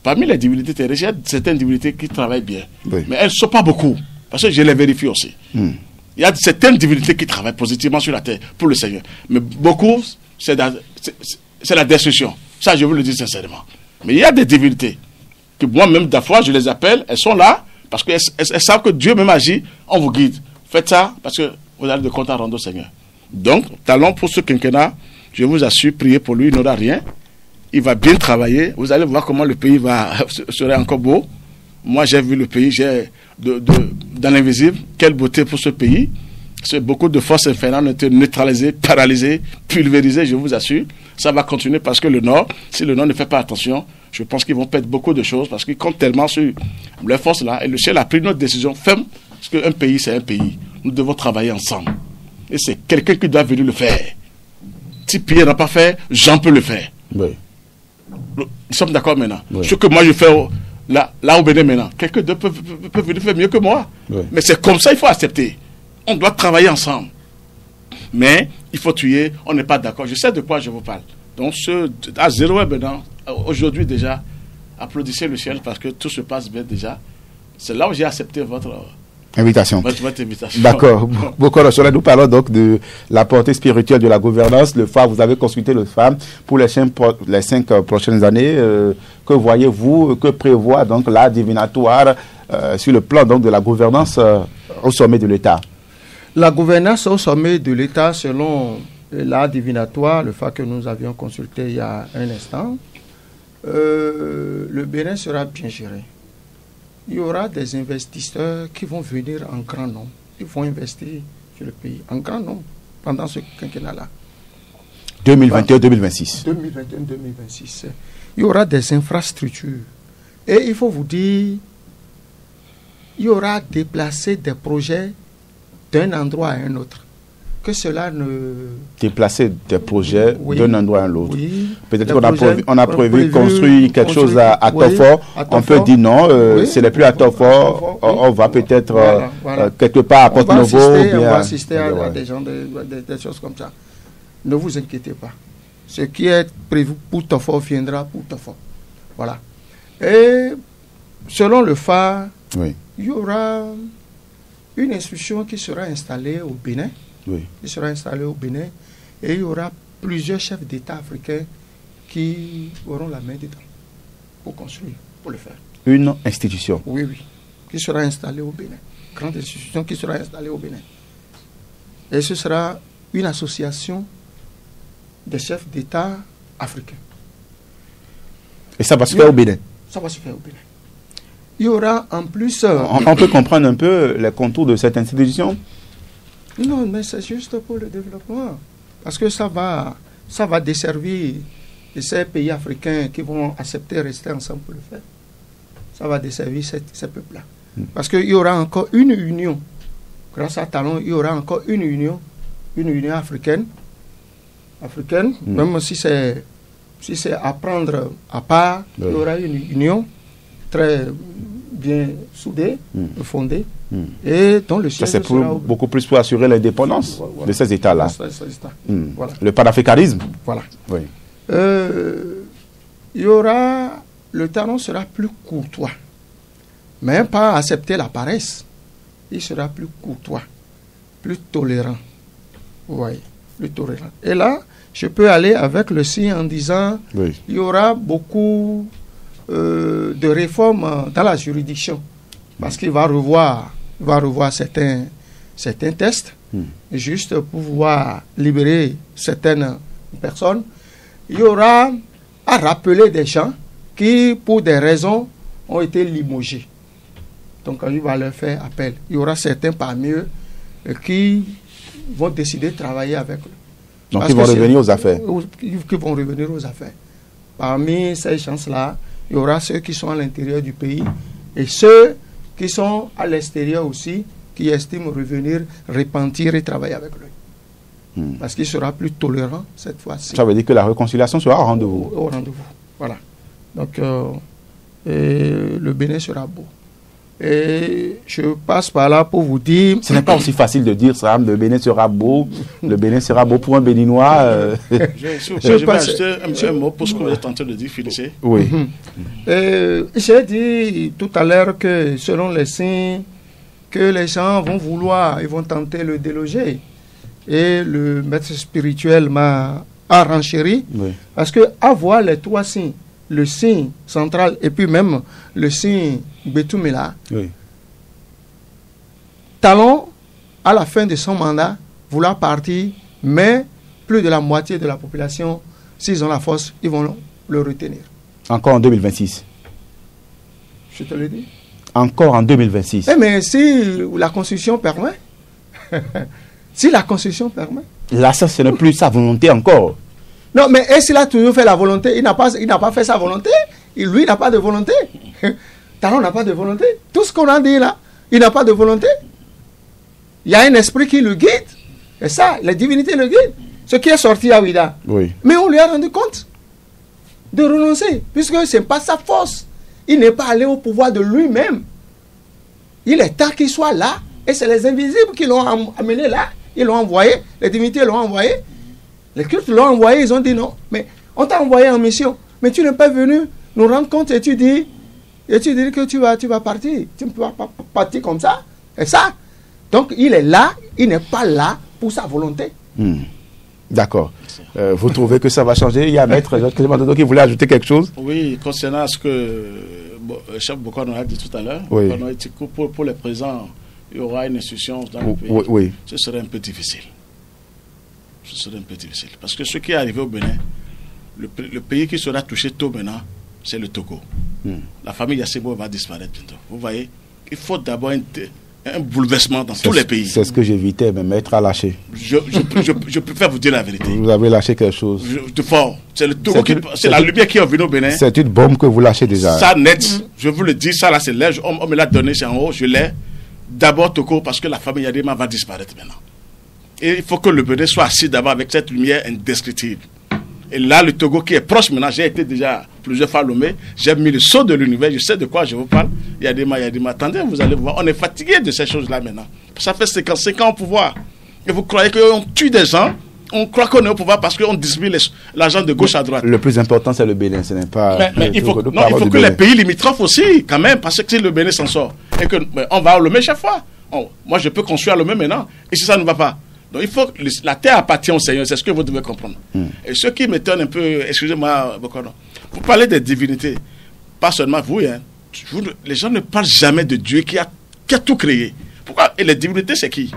Parmi les divinités terrestres, il y a certaines divinités qui travaillent bien. Oui. Mais elles ne sont pas beaucoup. Parce que je les vérifie aussi. Il y a certaines divinités qui travaillent positivement sur la terre pour le Seigneur. Mais beaucoup, c'est la destruction. Ça, je vous le dis sincèrement. Mais il y a des divinités que moi-même, des fois, je les appelle. Elles sont là parce qu'elles savent que Dieu même agit. On vous guide. Faites ça parce que vous avez de compte à rendre au Seigneur. Donc, Talon pour ce quinquennat, je vous assure, priez pour lui, il n'aura rien. Il va bien travailler. Vous allez voir comment le pays serait encore beau. Moi, j'ai vu le pays, dans l'invisible. Quelle beauté pour ce pays. Beaucoup de forces infernales ont été neutralisées, paralysées, pulvérisées, je vous assure. Ça va continuer parce que le Nord, si le Nord ne fait pas attention, je pense qu'ils vont perdre beaucoup de choses parce qu'ils comptent tellement sur les forces là. Et le ciel a pris notre décision ferme parce qu'un pays, c'est un pays. Nous devons travailler ensemble. Et c'est quelqu'un qui doit venir le faire. Si Pierre n'a pas fait, Jean peut le faire. Oui. Nous sommes d'accord maintenant. Oui. Ce que moi je fais là au Bénin maintenant, quelqu'un peut venir faire mieux que moi. Oui. Mais c'est comme ça, il faut accepter. On doit travailler ensemble. Mais il faut tuer, on n'est pas d'accord. Je sais de quoi je vous parle. Donc à 0h maintenant, aujourd'hui déjà, applaudissez le ciel parce que tout se passe bien déjà. C'est là où j'ai accepté votre invitation. Votre invitation. D'accord. Bokor Chole, nous parlons donc de la portée spirituelle de la gouvernance. Le FAM, vous avez consulté le FAM pour les 5 prochaines années. Que voyez-vous, que prévoit donc la divinatoire sur le plan donc de la gouvernance au sommet de l'État? La gouvernance au sommet de l'État, selon la divinatoire, le FAM que nous avions consulté il y a un instant, le Bénin sera bien géré. Il y aura des investisseurs qui vont venir en grand nombre. Ils vont investir sur le pays en grand nombre pendant ce quinquennat-là. 2021-2026. 2021-2026. Il y aura des infrastructures. Et il faut vous dire, il y aura déplacé des projets d'un endroit à un autre. Que cela ne... Déplacer des projets d'un endroit à l'autre. Oui. Peut-être qu'on a prévu construire quelque chose à Tofo. On peut dire non, ce n'est plus à Tofo. On va peut-être quelque part à Porte-Novo. On va assister à des choses comme ça. Ne vous inquiétez pas. Ce qui est prévu pour Tofo viendra pour Tofo. Voilà. Et selon le FAM, il y aura une institution qui sera installée au Bénin. Oui. Il sera installé au Bénin et il y aura plusieurs chefs d'État africains qui auront la main dedans pour construire, pour le faire. Une institution? Oui, qui sera installée au Bénin. Grande institution qui sera installée au Bénin. Et ce sera une association des chefs d'État africains. Et ça va se faire au Bénin? Ça va se faire au Bénin. Il y aura en plus... On peut comprendre un peu les contours de cette institution? Non, mais c'est juste pour le développement. Parce que ça va desservir ces pays africains qui vont accepter de rester ensemble pour le faire. Ça va desservir ces peuples-là. Parce qu'il y aura encore une union grâce à Talon, il y aura encore une union africaine, même si c'est à prendre à part, il y aura une union très bien soudée, fondée, et dont le siège sera beaucoup plus pour assurer l'indépendance de ces États-là. Voilà. Le panafricanisme. Voilà. Oui. Il y aura, le Talon sera plus courtois, mais pas accepter la paresse. Il sera plus courtois, plus tolérant. Oui, plus tolérant. Et là, je peux aller avec le signe en disant il y aura beaucoup de réformes dans la juridiction, parce qu'il va revoir certains tests, juste pour pouvoir libérer certaines personnes. Il y aura à rappeler des gens qui, pour des raisons, ont été limogés. Donc, il va leur faire appel. Il y aura certains parmi eux qui vont décider de travailler avec eux. Donc, ils vont revenir aux affaires. Qui vont revenir aux affaires. Parmi ces gens-là, il y aura ceux qui sont à l'intérieur du pays et ceux qui sont à l'extérieur aussi, qui estiment revenir, repentir et travailler avec lui. Parce qu'il sera plus tolérant cette fois-ci. Ça veut dire que la réconciliation sera au rendez-vous. Au rendez-vous, voilà. Donc, le Bénin sera beau. Et je passe par là pour vous dire... Ce n'est pas aussi facile de dire ça, le Bénin sera beau, le Bénin sera beau pour un Béninois. Je vais ajouter un mot pour ce que vous êtes en train de dire, Félicé. Oui. J'ai dit tout à l'heure que selon les signes, que les gens vont vouloir, ils vont tenter le déloger. Et le maître spirituel m'a renchéri, parce que avoir les trois signes, le signe central et puis même le signe Betoumela, Talon, à la fin de son mandat, vouloir partir, mais plus de la moitié de la population, s'ils ont la force, ils vont le retenir. Encore en 2026. Je te le dis. Encore en 2026. Mais si la Constitution permet, si la Constitution permet. Là, ça, ce n'est plus sa volonté encore. Non, mais est-ce qu'il a toujours fait la volonté? Il n'a pas fait sa volonté. Lui, il n'a pas de volonté. Talon n'a pas de volonté. Tout ce qu'on a dit là, il n'a pas de volonté. Il y a un esprit qui le guide. Et ça, la divinité le guide. Ce qui est sorti à Ouida. Oui. Mais on lui a rendu compte de renoncer, puisque ce n'est pas sa force. Il n'est pas allé au pouvoir de lui-même. Il est temps qu'il soit là. Et c'est les invisibles qui l'ont amené là. Ils l'ont envoyé. Les divinités l'ont envoyé. Les cultes l'ont envoyé. Ils ont dit non. Mais on t'a envoyé en mission. Mais tu n'es pas venu nous rendre compte et tu dis que tu vas partir. Tu ne peux pas partir comme ça. Et ça. Donc il est là. Il n'est pas là pour sa volonté. D'accord. Vous trouvez que ça va changer? Il y a Maître Clément qui voulait ajouter quelque chose? Oui, concernant ce que le chef Bokano a dit tout à l'heure, pour les présents, il y aura une institution dans le pays. Oui. Ce serait un peu difficile. Parce que ce qui est arrivé au Bénin, le pays qui sera touché tôt maintenant, c'est le Togo. La famille Yassebo va disparaître bientôt. Vous voyez, il faut d'abord un bouleversement dans tous les pays. C'est ce que j'évitais, mais Maître a lâché. Je préfère vous dire la vérité. Vous avez lâché quelque chose de fort. C'est le Togo, c'est la lumière qui est venue au Bénin. C'est une bombe que vous lâchez déjà. Ça net, je vous le dis, ça là c'est l'âge. On me l'a donné, c'est en haut, je l'ai. D'abord Togo, parce que la famille Yadema va disparaître maintenant. Et il faut que le Bénin soit assis d'abord avec cette lumière indescriptible. Et là, le Togo qui est proche maintenant, j'ai été déjà plusieurs fois à Lomé, j'ai mis le saut de l'univers, je sais de quoi je vous parle. Yadema, attendez, vous allez voir, on est fatigué de ces choses-là maintenant. Ça fait 55 ans au pouvoir. Et vous croyez qu'on tue des gens, on croit qu'on est au pouvoir parce qu'on distribue l'argent de gauche à droite. Le plus important, c'est le Bénin, ce n'est pas... Mais il faut que les pays limitrophes aussi, quand même, parce que si le Bénin s'en sort, et qu'on va à Lomé chaque fois. Moi, je peux construire à Lomé maintenant, et si ça ne va pas. Donc il faut que la terre appartient au Seigneur, c'est ce que vous devez comprendre. Et ce qui m'étonne un peu, excusez-moi, vous parlez des divinités, pas seulement vous, les gens ne parlent jamais de Dieu qui a tout créé. Pourquoi? Et les divinités, c'est qui?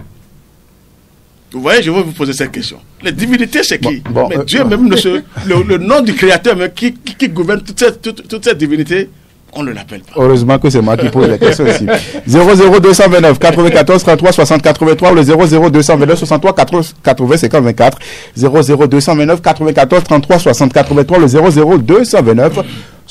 Vous voyez, je vais vous poser cette question. Les divinités, c'est qui? Mais Dieu même, le nom du Créateur même, qui gouverne toutes ces divinités, on ne l'appelle pas. Heureusement que c'est moi qui pose la question ici. 00229 94 33 60 83 ou le 00229 63 80 50 24. 00229 94 33 60 83 le 00229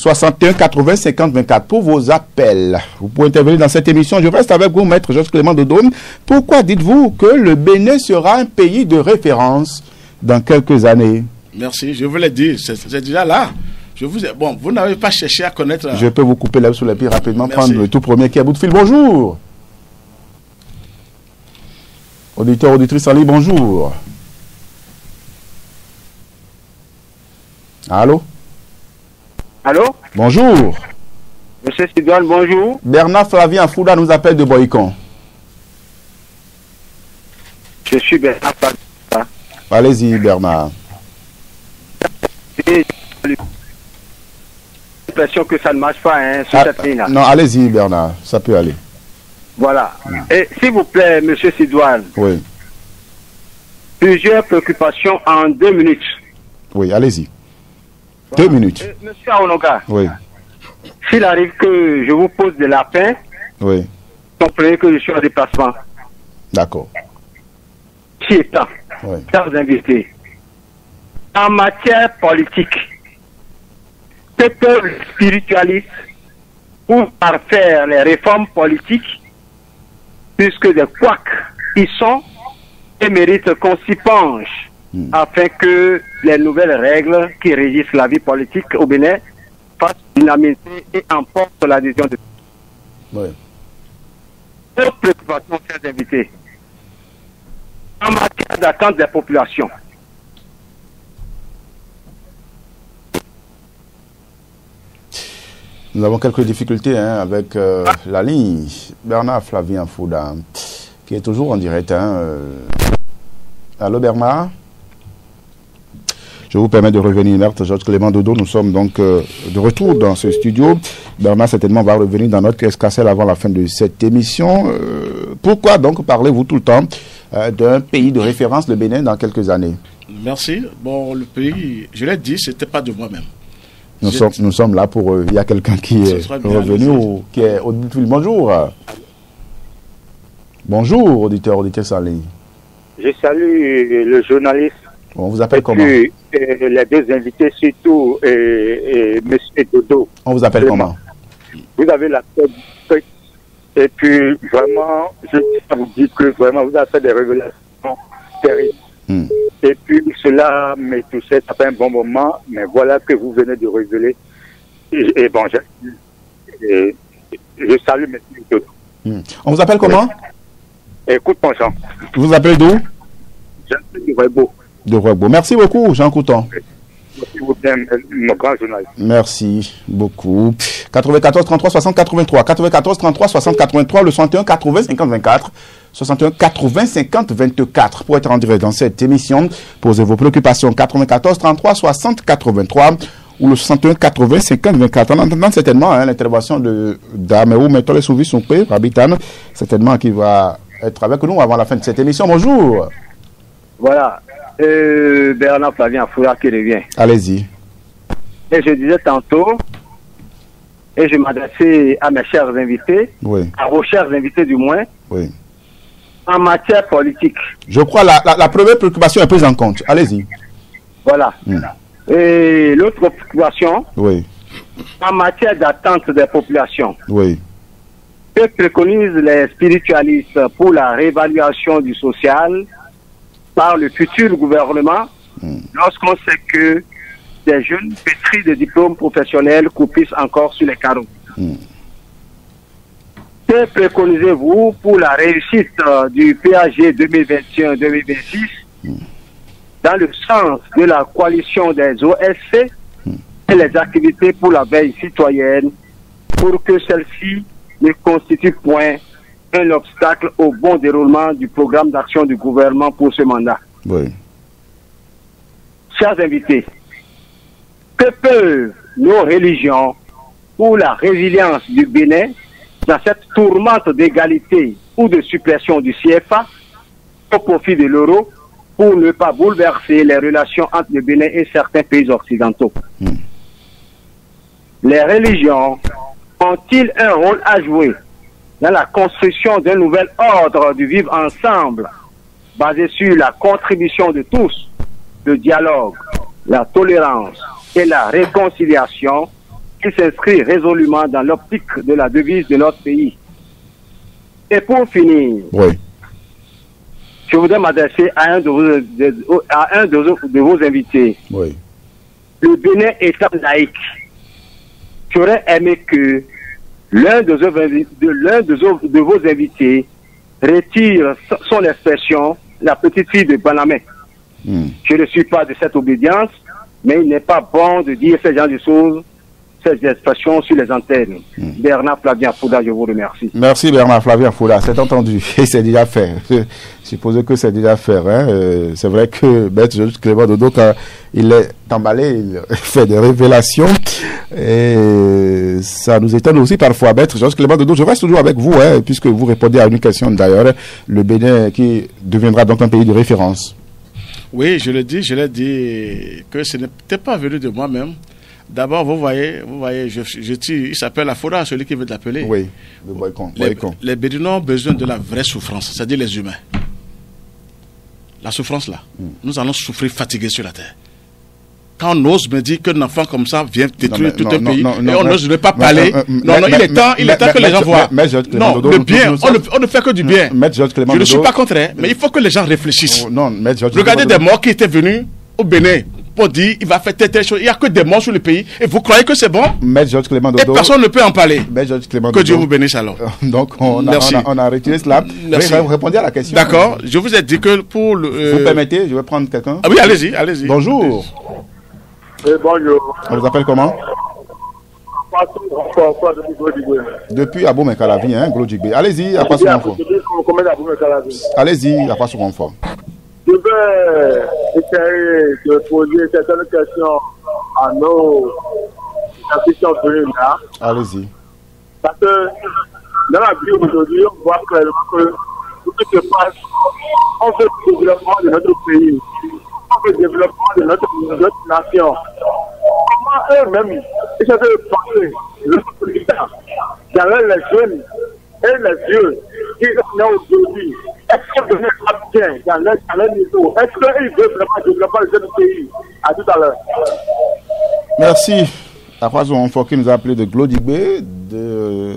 61 80 50 24 pour vos appels. Vous pouvez intervenir dans cette émission. Je reste avec vous, Maître Georges Clément Dodo. Pourquoi dites-vous que le Bénin sera un pays de référence dans quelques années? Merci, je vous l'ai dit, c'est déjà là. Bon, vous n'avez pas cherché à connaître... Je peux vous couper l'herbe sous les pieds rapidement. Merci. Prendre le tout premier qui est à bout de fil. Bonjour. Auditeur, auditrice en ligne, bonjour. Allô? Allô? Bonjour. Monsieur Sidouane, bonjour. Bernard Flavien Fouda nous appelle de Boycon. Je suis Bernard Flavien. Allez-y, Bernard. J'ai l'impression que ça ne marche pas sur cette ligne-là. Non, allez-y, Bernard, ça peut aller. Voilà. Et s'il vous plaît, monsieur Sidouane. Oui. Plusieurs préoccupations en 2 minutes. Oui, allez-y. Voilà. 2 minutes. Monsieur Aonoga. Oui. S'il arrive que je vous pose des lapins, oui. comprenez que je suis en déplacement. D'accord. Qui étant, oui. chers invités, en matière politique, que peuvent les spiritualistes pour parfaire les réformes politiques, puisque des couacs y sont, et méritent qu'on s'y penche afin que les nouvelles règles qui régissent la vie politique au Bénin fassent l'unanimité et emportent l'adhésion de tous. Oui. Autre préoccupation, chers invités, en matière d'attente des populations. Nous avons quelques difficultés avec la ligne. Bernard Flavien Fouda, qui est toujours en direct. Allô, Bernard? Je vous permets de revenir, Maître Georges Clément Dodo. Nous sommes donc de retour dans ce studio. Bernard certainement va revenir dans notre escarcelle avant la fin de cette émission. Pourquoi donc parlez-vous tout le temps d'un pays de référence, le Bénin, dans quelques années? Merci. Bon, le pays, je l'ai dit, c'était pas de moi-même. Nous sommes là pour eux. Il y a quelqu'un qui est revenu ou qui est au bout du fil. Bonjour. Bonjour, auditeur, auditrice en ligne. Je salue le journaliste. On vous appelle comment? Les deux invités, surtout M. Dodo. On vous appelle comment? Vous avez la tête. Et puis, vraiment, je vous dis que vraiment, vous avez fait des révélations terribles. Et puis, cela me touchait, ça fait un bon moment, mais voilà que vous venez de révéler. Et bon, je salue M. Dodo. On vous appelle comment? Écoute, mon Jean. Vous vous appelez d'où? Jean de Rebo. De Rebo. Merci beaucoup, Jean Couton. Merci beaucoup, mon grand journaliste. Merci beaucoup. 94 33 60 83. 94 33 60 83. Le 61 80 50 24. 61 80 50 24. Pour être en direct dans cette émission, posez vos préoccupations. 94 33 60 83. Ou le 61 80 50 24. En entendant certainement l'intervention de Daméou Métole Souvi Sompé, Rabitan, certainement qui va être avec nous avant la fin de cette émission. Bonjour. Voilà. Bernard Flavien Fouda qui revient. Allez-y. Et je disais tantôt, et je m'adressais à mes chers invités, oui. À vos chers invités du moins, oui. En matière politique. Je crois la première préoccupation est prise en compte. Allez-y. Voilà. Et l'autre préoccupation, oui. En matière d'attente des populations. Oui. Que préconisent les spiritualistes pour la réévaluation du social par le futur gouvernement lorsqu'on sait que des jeunes pétris de diplômes professionnels coupissent encore sur les carreaux? Que préconisez-vous pour la réussite du PAG 2021-2026 dans le sens de la coalition des OSC et les activités pour la veille citoyenne pour que celle-ci ne constitue point un obstacle au bon déroulement du programme d'action du gouvernement pour ce mandat? Oui. Chers invités, que peuvent nos religions pour la résilience du Bénin dans cette tourmente d'égalité ou de suppression du CFA au profit de l'euro pour ne pas bouleverser les relations entre le Bénin et certains pays occidentaux? Les religions ont-ils un rôle à jouer dans la construction d'un nouvel ordre du vivre ensemble basé sur la contribution de tous, le dialogue, la tolérance et la réconciliation qui s'inscrit résolument dans l'optique de la devise de notre pays. Et pour finir, je voudrais m'adresser à un de vos invités. Le Bénin étant laïque, j'aurais aimé que l'un de vos invités retire son expression, la petite fille de Banamé. Je ne suis pas de cette obédience, mais il n'est pas bon de dire ce genre de choses, ces expressions sur les antennes. Bernard Flavien Fouda, je vous remercie. Merci Bernard Flavien Fouda, c'est entendu et c'est déjà fait. Je suppose que c'est déjà fait. C'est vrai que Maître Georges Clément Dodo, quand il est emballé, il fait des révélations et ça nous étonne aussi parfois. Maître Georges Clément Dodo, je reste toujours avec vous, puisque vous répondez à une question d'ailleurs, le Bénin qui deviendra donc un pays de référence. Oui, je l'ai dit que ce n'était pas venu de moi-même. D'abord, vous voyez, il s'appelle Afoura, celui qui veut l'appeler. Oui, le boycott. Les Béninois ont besoin de la vraie souffrance, c'est-à-dire les humains. La souffrance là, nous allons souffrir fatigués sur la terre. Quand on ose me dire qu'un enfant comme ça vient détruire tout un pays, et on n'ose ne pas parler, il est temps que les gens voient. Non, le bien, on ne fait que du bien. Je ne suis pas contre, mais il faut que les gens réfléchissent. Regardez des morts qui étaient venus au Bénin pour dire il va faire telle chose. Il n'y a que des morts sur le pays. Et vous croyez que c'est bon? Et personne ne peut en parler. Que Dieu vous bénisse alors. Donc on a retiré cela. Vous répondez à la question. D'accord. Je vous ai dit que pour le... Vous permettez, je vais prendre quelqu'un. Ah oui, allez-y. Bonjour. Oui, bonjour. On vous appelle comment? Depuis Abomey-Calavi, Glodjigbe. Allez-y, à Passou Renfort. Allez-y, à Passou Renfort. Je vais essayer de poser certaines questions à nos institutions venues là. Allez-y. Parce que dans la vie aujourd'hui, on voit clairement que tout ce qui se passe, on fait le développement de notre pays, on fait le développement de notre nation. Comment eux-mêmes, ils essaient de penser le président dans les jeunes et les vieux qui sont aujourd'hui. Est-ce qu'ils veulent bien dans leur niveau? Est-ce qu'ils veulent vraiment développer le jeune pays? À tout à l'heure. Merci. Après, on faut qu'il nous a appelé de Glodjigbe,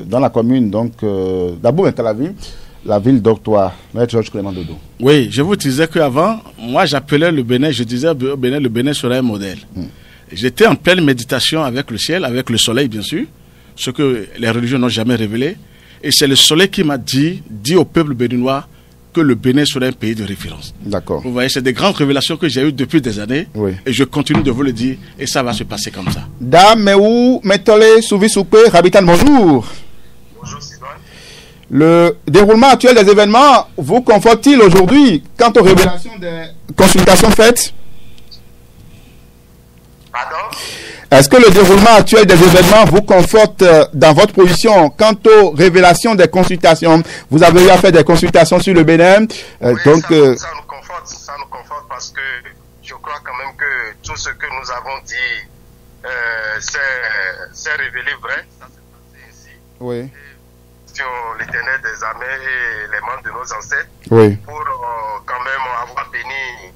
dans la commune d'Abomey-Calavi, la ville d'Octois. Maître Georges Clément Dodo. Oui, je vous disais qu'avant, moi j'appelais le Bénin, je disais au Bénin, le Bénin serait un modèle. J'étais en pleine méditation avec le ciel, avec le soleil bien sûr, ce que les religions n'ont jamais révélé. Et c'est le soleil qui m'a dit au peuple béninois que le Bénin serait un pays de référence. D'accord. Vous voyez, c'est des grandes révélations que j'ai eues depuis des années. Oui. Et je continue de vous le dire. Et ça va se passer comme ça. Dame Meou, Metole, Souvi Soupé, Rabitan, bonjour. Bonjour, Sylvain. Le déroulement actuel des événements vous conforte-t-il aujourd'hui quant aux révélations des consultations faites? Pardon? Est-ce que le déroulement actuel des événements vous conforte dans votre position quant aux révélations des consultations? Vous avez eu à faire des consultations sur le Bénin. Oui, donc, ça nous conforte parce que je crois quand même que tout ce que nous avons dit s'est révélé vrai. Ça s'est passé ici. Oui. Sur l'Éternel des armées et les membres de nos ancêtres. Oui. Pour quand même avoir béni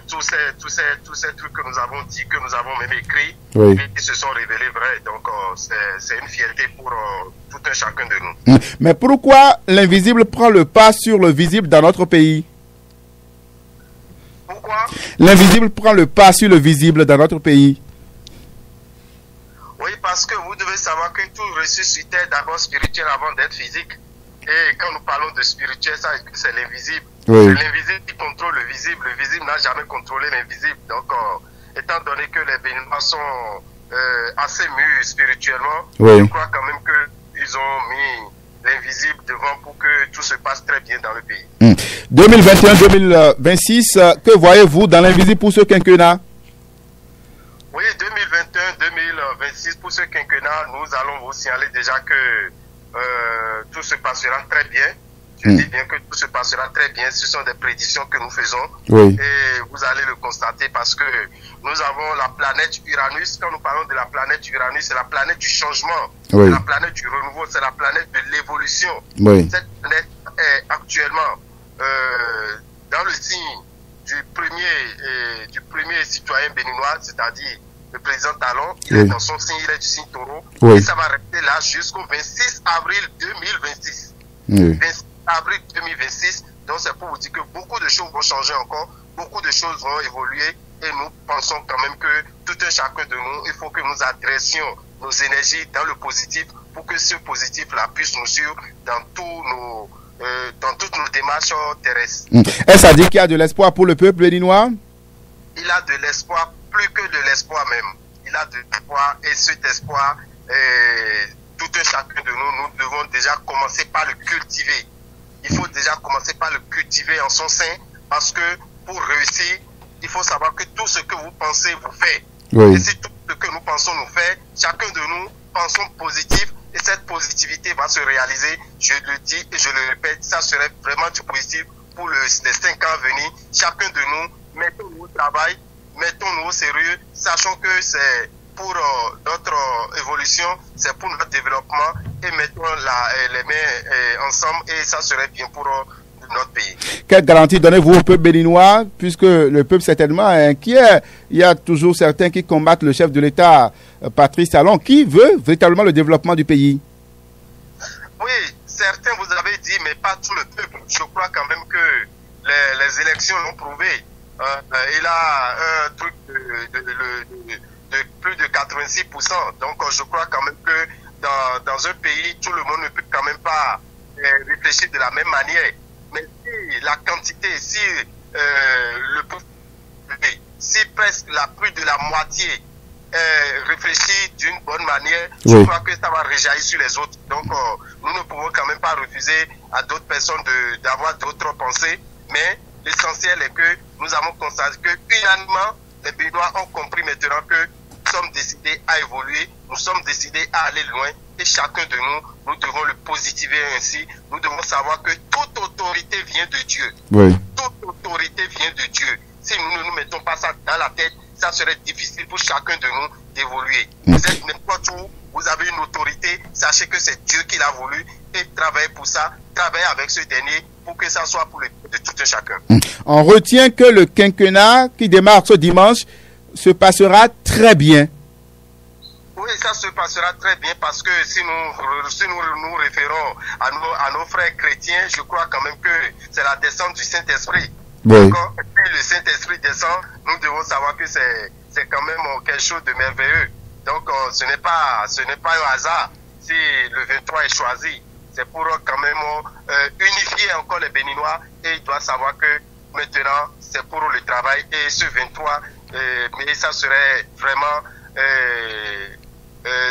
tous ces trucs que nous avons dit, que nous avons même écrits, oui, qui se sont révélés vrais. Donc, c'est une fierté pour tout un chacun de nous. Mais pourquoi l'invisible prend le pas sur le visible dans notre pays? Pourquoi? L'invisible prend le pas sur le visible dans notre pays. Oui, parce que vous devez savoir que tout ressuscité est d'abord spirituel avant d'être physique. Et quand nous parlons de spirituel, ça, c'est l'invisible. Oui. C'est l'invisible qui contrôle le visible. Le visible n'a jamais contrôlé l'invisible. Donc, étant donné que les Béninois sont assez mûrs spirituellement, oui, je crois quand même qu'ils ont mis l'invisible devant pour que tout se passe très bien dans le pays. 2021-2026, que voyez-vous dans l'invisible pour ce quinquennat? Oui, 2021-2026, pour ce quinquennat, nous allons vous signaler déjà que tout se passera très bien. Je dis bien que tout se passera très bien. Ce sont des prédictions que nous faisons. Oui. Et vous allez le constater parce que nous avons la planète Uranus. Quand nous parlons de la planète Uranus, c'est la planète du changement. Oui. C'est la planète du renouveau. C'est la planète de l'évolution. Oui. Cette planète est actuellement dans le signe du premier citoyen béninois, c'est-à-dire le président Talon, il est dans son signe, il est du signe taureau. Et ça va rester là jusqu'au 26 avril 2026. 26 avril 2026. Donc c'est pour vous dire que beaucoup de choses vont changer encore, beaucoup de choses vont évoluer et nous pensons quand même que tout un chacun de nous, il faut que nous adressions nos énergies dans le positif pour que ce positif-là puisse nous suivre dans toutes nos démarches terrestres. Est-ce à dire qu'il y a de l'espoir pour le peuple béninois? Il a de l'espoir, plus que de l'espoir même. Il a de l'espoir et cet espoir, tout un chacun de nous, nous devons déjà commencer par le cultiver. Il faut déjà commencer par le cultiver en son sein parce que pour réussir, il faut savoir que tout ce que vous pensez vous fait. Et si tout ce que nous pensons nous fait, chacun de nous pensons positif et cette positivité va se réaliser. Je le dis et je le répète, ça serait vraiment du positif pour les 5 ans à venir. Chacun de nous, mettons-nous au travail, mettons-nous au sérieux, sachant que c'est pour notre évolution, c'est pour notre développement et mettons les mains ensemble et ça serait bien pour notre pays. Quelle garantie donnez-vous au peuple béninois, puisque le peuple certainement est inquiet? Il y a toujours certains qui combattent le chef de l'État, Patrice Talon, qui veut véritablement le développement du pays. Oui, certains vous avez dit, mais pas tout le peuple. Je crois quand même que les élections l'ont prouvé. Il a un truc de plus de 86%. Donc je crois quand même que dans un pays, tout le monde ne peut quand même pas réfléchir de la même manière. Mais si la quantité, si presque plus de la moitié réfléchit d'une bonne manière, je crois que ça va réjaillir sur les autres. Donc nous ne pouvons quand même pas refuser à d'autres personnes d'avoir d'autres pensées. Mais l'essentiel est que nous avons constaté que unanimement, les Béninois ont compris maintenant que nous sommes décidés à évoluer, nous sommes décidés à aller loin et chacun de nous devons le positiver ainsi. Nous devons savoir que toute autorité vient de Dieu. Toute autorité vient de Dieu. Si nous ne nous mettons pas ça dans la tête, ça serait difficile pour chacun de nous d'évoluer. Vous êtes n'importe où, vous avez une autorité, sachez que c'est Dieu qui l'a voulu et travaillez pour ça, travaillez avec ce dernier pour que ça soit pour le bien de tout un chacun. On retient que le quinquennat qui démarre ce dimanche se passera très bien. Oui, ça se passera très bien parce que si nous référons à nos frères chrétiens, je crois quand même que c'est la descente du Saint-Esprit. Quand le Saint-Esprit descend, nous devons savoir que c'est quand même quelque chose de merveilleux. Donc ce n'est pas un hasard si le 23 est choisi. C'est pour quand même unifier encore les Béninois et ils doivent savoir que maintenant c'est pour le travail et ce 23, mais ça serait vraiment...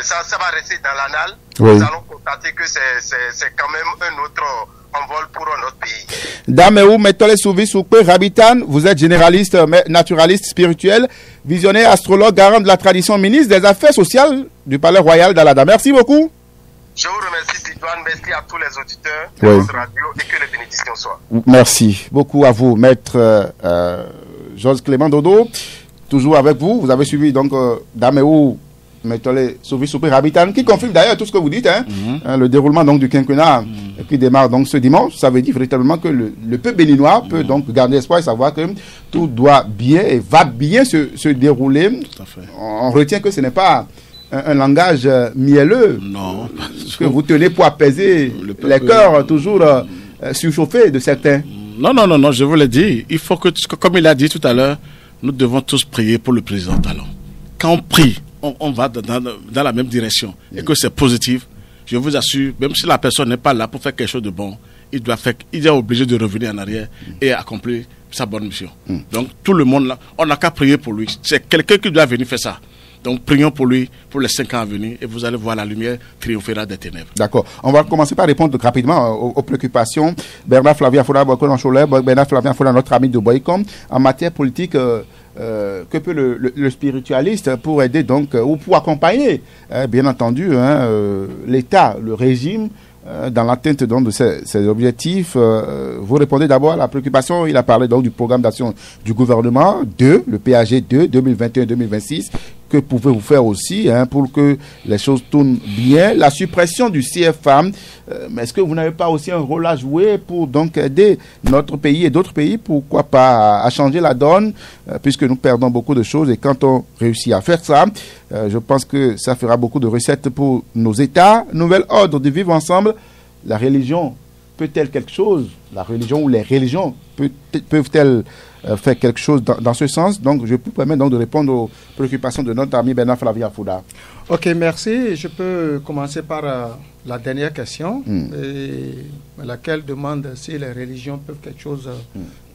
ça va rester dans l'annale. Nous allons constater que c'est quand même un autre envol pour notre pays. Dameou Metole Souvi Soupe Rabitan, vous êtes généraliste, naturaliste spirituel, visionnaire, astrologue, garant de la tradition, ministre des Affaires sociales du Palais Royal d'Alada. Merci beaucoup. Je vous remercie, Sidouane. Merci à tous les auditeurs de notre radio et que les bénédictions soient. Merci beaucoup à vous, maître Georges Clément Dodo. Toujours avec vous. Vous avez suivi donc Dameou Metole Souvi Soupe Rabitan, qui confirme d'ailleurs tout ce que vous dites, le déroulement donc du quinquennat qui démarre donc ce dimanche. Ça veut dire véritablement que le peuple béninois peut donc garder espoir et savoir que tout doit bien et va bien se dérouler. Tout à fait. On retient que ce n'est pas un langage mielleux que vous tenez pour apaiser les cœurs toujours surchauffés de certains. Non, je vous l'ai dit. Il faut que, comme il a dit tout à l'heure, nous devons tous prier pour le président Talon. Quand on prie, on va dans la même direction et que c'est positif, je vous assure, même si la personne n'est pas là pour faire quelque chose de bon, il est obligé de revenir en arrière et accomplir sa bonne mission. Donc tout le monde là, on n'a qu'à prier pour lui. C'est quelqu'un qui doit venir faire ça. Donc prions pour lui pour les 5 ans à venir et vous allez voir la lumière triomphera des ténèbres. D'accord. On va commencer par répondre rapidement aux préoccupations. Bernard Flavien Foula, notre ami de Boycom, en matière politique. Que peut le spiritualiste pour aider donc ou pour accompagner bien entendu l'État, le régime dans l'atteinte donc de ces objectifs. Vous répondez d'abord à la préoccupation. Il a parlé donc du programme d'action du gouvernement 2, le PAG 2 2021-2026. que pouvez-vous faire aussi pour que les choses tournent bien? La suppression du CFA, mais est-ce que vous n'avez pas aussi un rôle à jouer pour donc aider notre pays et d'autres pays, pourquoi pas, à changer la donne, puisque nous perdons beaucoup de choses, et quand on réussit à faire ça, je pense que ça fera beaucoup de recettes pour nos États. Nouvel ordre de vivre ensemble. La religion peut-elle quelque chose? La religion ou les religions peuvent-elles faire quelque chose dans ce sens? Donc, je peux permettre donc de répondre aux préoccupations de notre ami Bernard Flavia Fouda. Ok, merci. Je peux commencer par la dernière question, laquelle demande si les religions peuvent quelque chose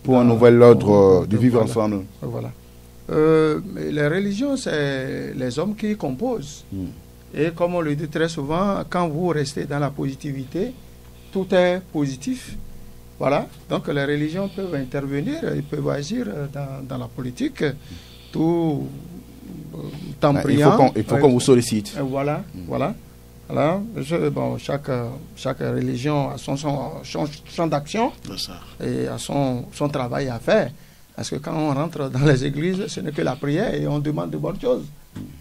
pour un nouvel ordre de vivre ensemble. Voilà. Les religions, c'est les hommes qui composent. Et comme on le dit très souvent, quand vous restez dans la positivité, tout est positif. Voilà. Donc les religions peuvent intervenir, ils peuvent agir dans la politique, tout en priant. Il faut qu'on vous sollicite. Voilà. Chaque religion a son champ d'action et a son travail à faire. Parce que quand on rentre dans les églises, ce n'est que la prière et on demande de bonnes choses.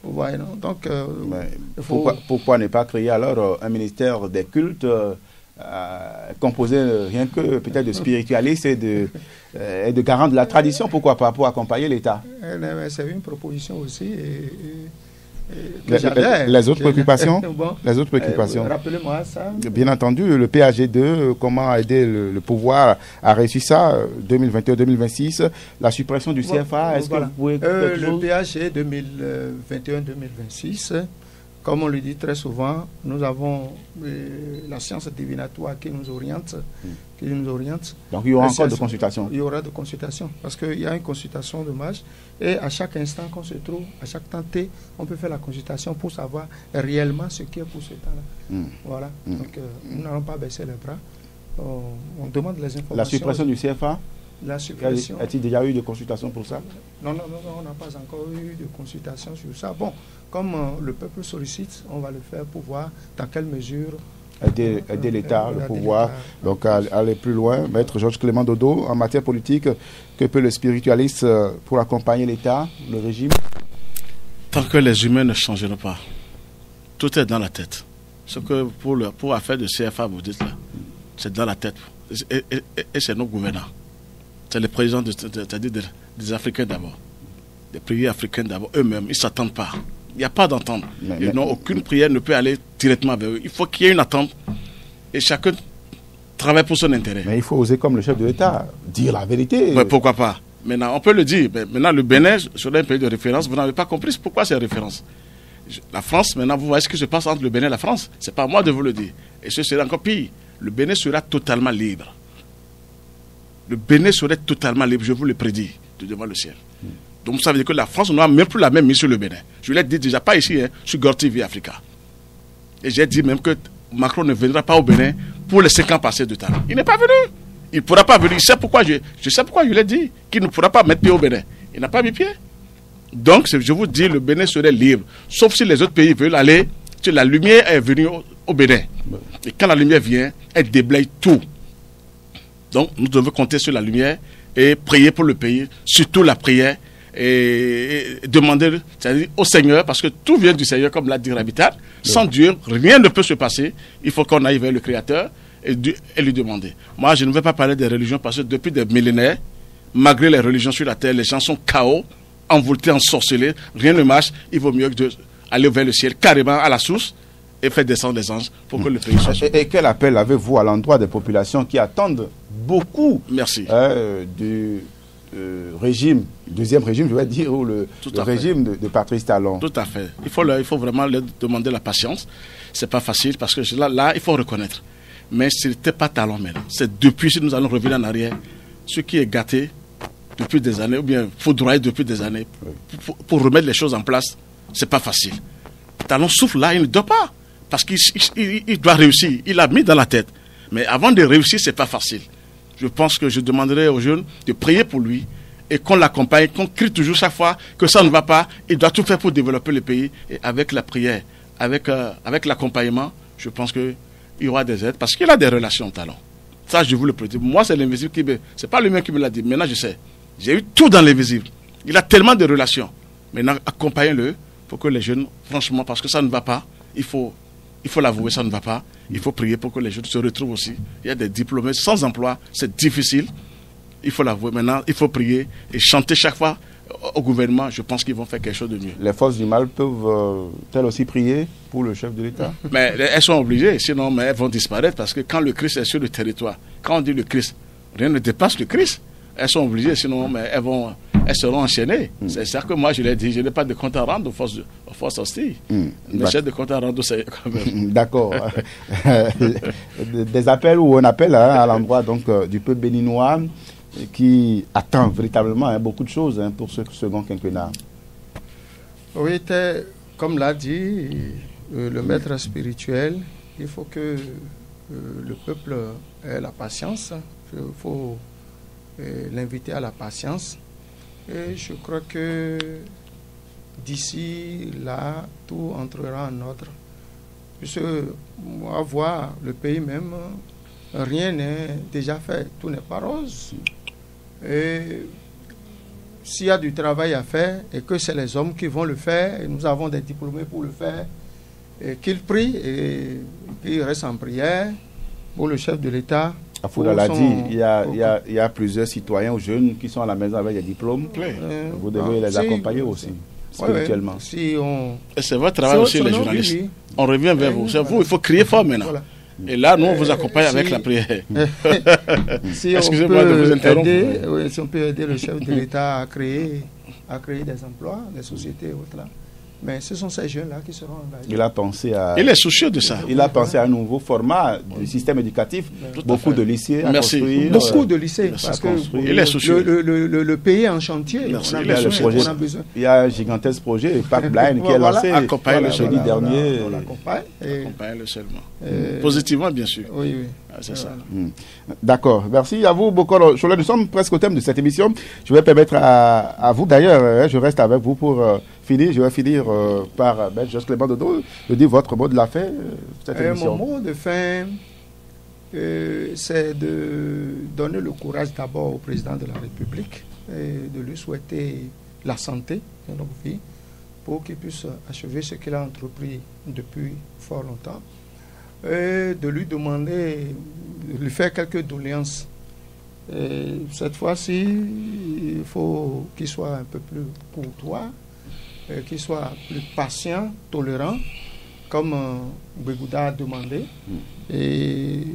Vous voyez, non? Donc, pourquoi ne pas créer alors un ministère des cultes composé rien que peut-être de spiritualistes et de garants de la tradition, pourquoi pas, pour accompagner l'État? C'est une proposition aussi. Les autres préoccupations? Les autres préoccupations. Rappelez-moi ça. Bien entendu, le PAG2, comment aider le pouvoir à réussir ça, 2021-2026, la suppression du CFA, est-ce que vous pouvez... Le PAG 2021-2026, comme on le dit très souvent, nous avons la science divinatoire qui nous oriente. Donc il y aura encore de consultations. Il y aura de consultations, parce qu'il y a une consultation de marge, et à chaque instant qu'on se trouve, à chaque temps T, on peut faire la consultation pour savoir réellement ce qui est pour ce temps-là. Voilà. Donc nous n'allons pas baisser les bras. On demande les informations. La suppression du CFA? La suppression. A-t-il déjà eu de consultation pour ça? Non, on n'a pas encore eu de consultation sur ça. Bon, comme le peuple sollicite, on va le faire pour voir dans quelle mesure aider l'État, le pouvoir, donc aller plus loin. Maître Georges Clément Dodo, en matière politique, que peut le spiritualiste pour accompagner l'État, le régime? Tant que les humains ne changeront pas, tout est dans la tête. Ce que pour l'affaire de CFA, vous dites là, c'est dans la tête. Et c'est nos gouvernants. C'est les présidents des Africains d'abord. Des pays africains d'abord, eux-mêmes, ils ne s'attendent pas. Il n'y a pas d'entente. Aucune prière ne peut aller directement vers eux. Il faut qu'il y ait une attente et chacun travaille pour son intérêt. Mais il faut oser, comme le chef de l'État, dire la vérité. Mais pourquoi pas? Maintenant, on peut le dire. Mais maintenant, le Bénin, sur un pays de référence, vous n'avez pas compris pourquoi c'est référence. La France, maintenant, vous voyez ce qui se passe entre le Bénin et la France. Ce n'est pas à moi de vous le dire. Et ce sera encore pire. Le Bénin sera totalement libre. Le Bénin serait totalement libre, je vous le prédis, de devant le ciel. Donc ça veut dire que la France n'a même plus la même mise sur le Bénin. Je l'ai dit déjà, pas ici, sur Gore TV Africa. Et j'ai dit même que Macron ne viendra pas au Bénin pour les 5 ans passés de temps. Il n'est pas venu. Il ne pourra pas venir. Je sais pourquoi je l'ai dit, qu'il ne pourra pas mettre pied au Bénin. Il n'a pas mis pied. Donc, je vous dis, le Bénin serait libre. Sauf si les autres pays veulent aller. La lumière est venue au Bénin. Et quand la lumière vient, elle déblaye tout. Donc, nous devons compter sur la lumière et prier pour le pays, surtout la prière, et demander au Seigneur, parce que tout vient du Seigneur, comme l'a dit Rabitat. Sans Dieu, rien ne peut se passer. Il faut qu'on aille vers le Créateur et lui demander. Moi, je ne vais pas parler des religions, parce que depuis des millénaires, malgré les religions sur la terre, les gens sont chaos, envoûtés, ensorcelés, rien ne marche. Il vaut mieux aller vers le ciel, carrément à la source, et faire descendre les anges pour que le pays soit sauvé. Et quel appel avez-vous à l'endroit des populations qui attendent beaucoup du régime, deuxième régime, je vais dire, ou le régime de Patrice Talon? Tout à fait. Il faut vraiment leur demander la patience. C'est pas facile parce que là, il faut reconnaître. Mais ce n'était pas Talon maintenant. C'est depuis, si nous allons revenir en arrière, ce qui est gâté depuis des années, ou bien foudroyé depuis des années, pour remettre les choses en place, c'est pas facile. Talon souffle là, il ne dort pas. Parce qu'il doit réussir. Il l'a mis dans la tête. Mais avant de réussir, c'est pas facile. Je pense que je demanderai aux jeunes de prier pour lui et qu'on l'accompagne, qu'on crie toujours chaque fois que ça ne va pas. Il doit tout faire pour développer le pays. Et avec la prière, avec l'accompagnement, je pense qu'il y aura des aides. Parce qu'il a des relations, Talon. Ça, je vous le prédis. Moi, c'est l'invisible qui me... C'est pas lui-même qui me l'a dit. Maintenant, je sais. J'ai eu tout dans l'invisible. Il a tellement de relations. Maintenant, accompagnez-le pour que les jeunes, franchement, parce que ça ne va pas, il faut l'avouer, ça ne va pas. Il faut prier pour que les jeunes se retrouvent aussi. Il y a des diplômés sans emploi, c'est difficile. Il faut l'avouer. Maintenant, il faut prier et chanter chaque fois au gouvernement. Je pense qu'ils vont faire quelque chose de mieux. Les forces du mal peuvent-elles aussi prier pour le chef de l'État? Mais elles sont obligées, sinon mais elles vont disparaître parce que quand le Christ est sur le territoire, quand on dit le Christ, rien ne dépasse le Christ. Elles sont obligées, sinon mais elles seront enchaînées. C'est ça que moi je l'ai dit, je n'ai pas de compte à rendre aux forces hostiles. Mais j'ai de compte à rendre, c'est quand même. D'accord. Des appels ou un appel à l'endroit donc du peuple béninois qui attend véritablement beaucoup de choses pour ce second quinquennat. Oui, comme l'a dit le maître spirituel, il faut que le peuple ait la patience. Il faut l'inviter à la patience. Et je crois que d'ici là, tout entrera en ordre. Puisque, à voir le pays même, rien n'est déjà fait. Tout n'est pas rose. Et s'il y a du travail à faire et que c'est les hommes qui vont le faire, et nous avons des diplômés pour le faire, et qu'ils prient et qu'ils restent en prière pour le chef de l'État. Afouda l'a dit, il y a plusieurs citoyens ou jeunes qui sont à la maison avec des diplômes. Vous devez les accompagner aussi, spirituellement. Et c'est votre travail aussi, les journalistes. On revient vers vous. C'est vous, il faut crier fort maintenant. Voilà. Et là, nous, on vous accompagne avec la prière. Excusez-moi de vous interrompre. Si on peut aider le chef de l'État à créer des emplois, des sociétés et autres là. Mais ce sont ces jeunes-là qui seront engagés. Il est soucieux de ça. Il a pensé à un nouveau format du système éducatif. Beaucoup de lycées à construire. Beaucoup de lycées. Parce que il est soucieux. Le pays est en chantier. On a besoin. Il y a un gigantesque projet, le Parc Blind, qui est lancé accompagne le jeudi dernier. On l'accompagne. Accompagne-le seulement. Positivement, bien sûr. Oui, oui. C'est ça. D'accord. Merci à vous, Bokor Cholet. Nous sommes presque au thème de cette émission. Je vais permettre à vous, d'ailleurs, je reste avec vous pour finir. Je vais finir par Joseph Clément Dodo de dire votre mot de la fin. Mon mot de fin, c'est de donner le courage d'abord au président de la République et de lui souhaiter la santé de nos vies pour qu'il puisse achever ce qu'il a entrepris depuis fort longtemps. Et de lui demander, de lui faire quelques doléances. Et cette fois-ci, il faut qu'il soit un peu plus courtois, qu'il soit plus patient, tolérant, comme Begouda a demandé. Et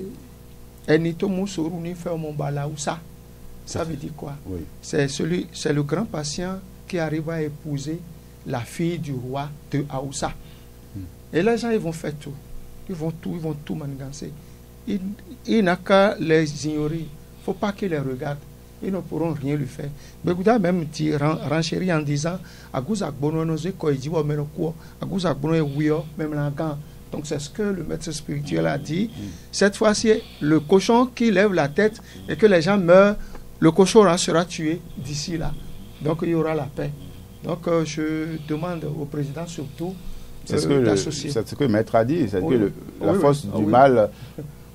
Enito Moussourou fait mon balaoussa. Ça veut dire quoi? Oui. C'est le grand patient qui arrive à épouser la fille du roi de Aoussa. Et les gens, ils vont faire tout. Ils vont tout manigancer. Il n'a qu'à les ignorer. Il ne faut pas qu'ils les regardent. Ils ne pourront rien lui faire. Begouda même dit, renchérit en disant donc c'est ce que le maître spirituel a dit. Cette fois-ci, le cochon qui lève la tête et que les gens meurent, le cochon sera tué d'ici là. Donc il y aura la paix. Donc je demande au président surtout c'est ce que le maître a dit, c'est que la force du mal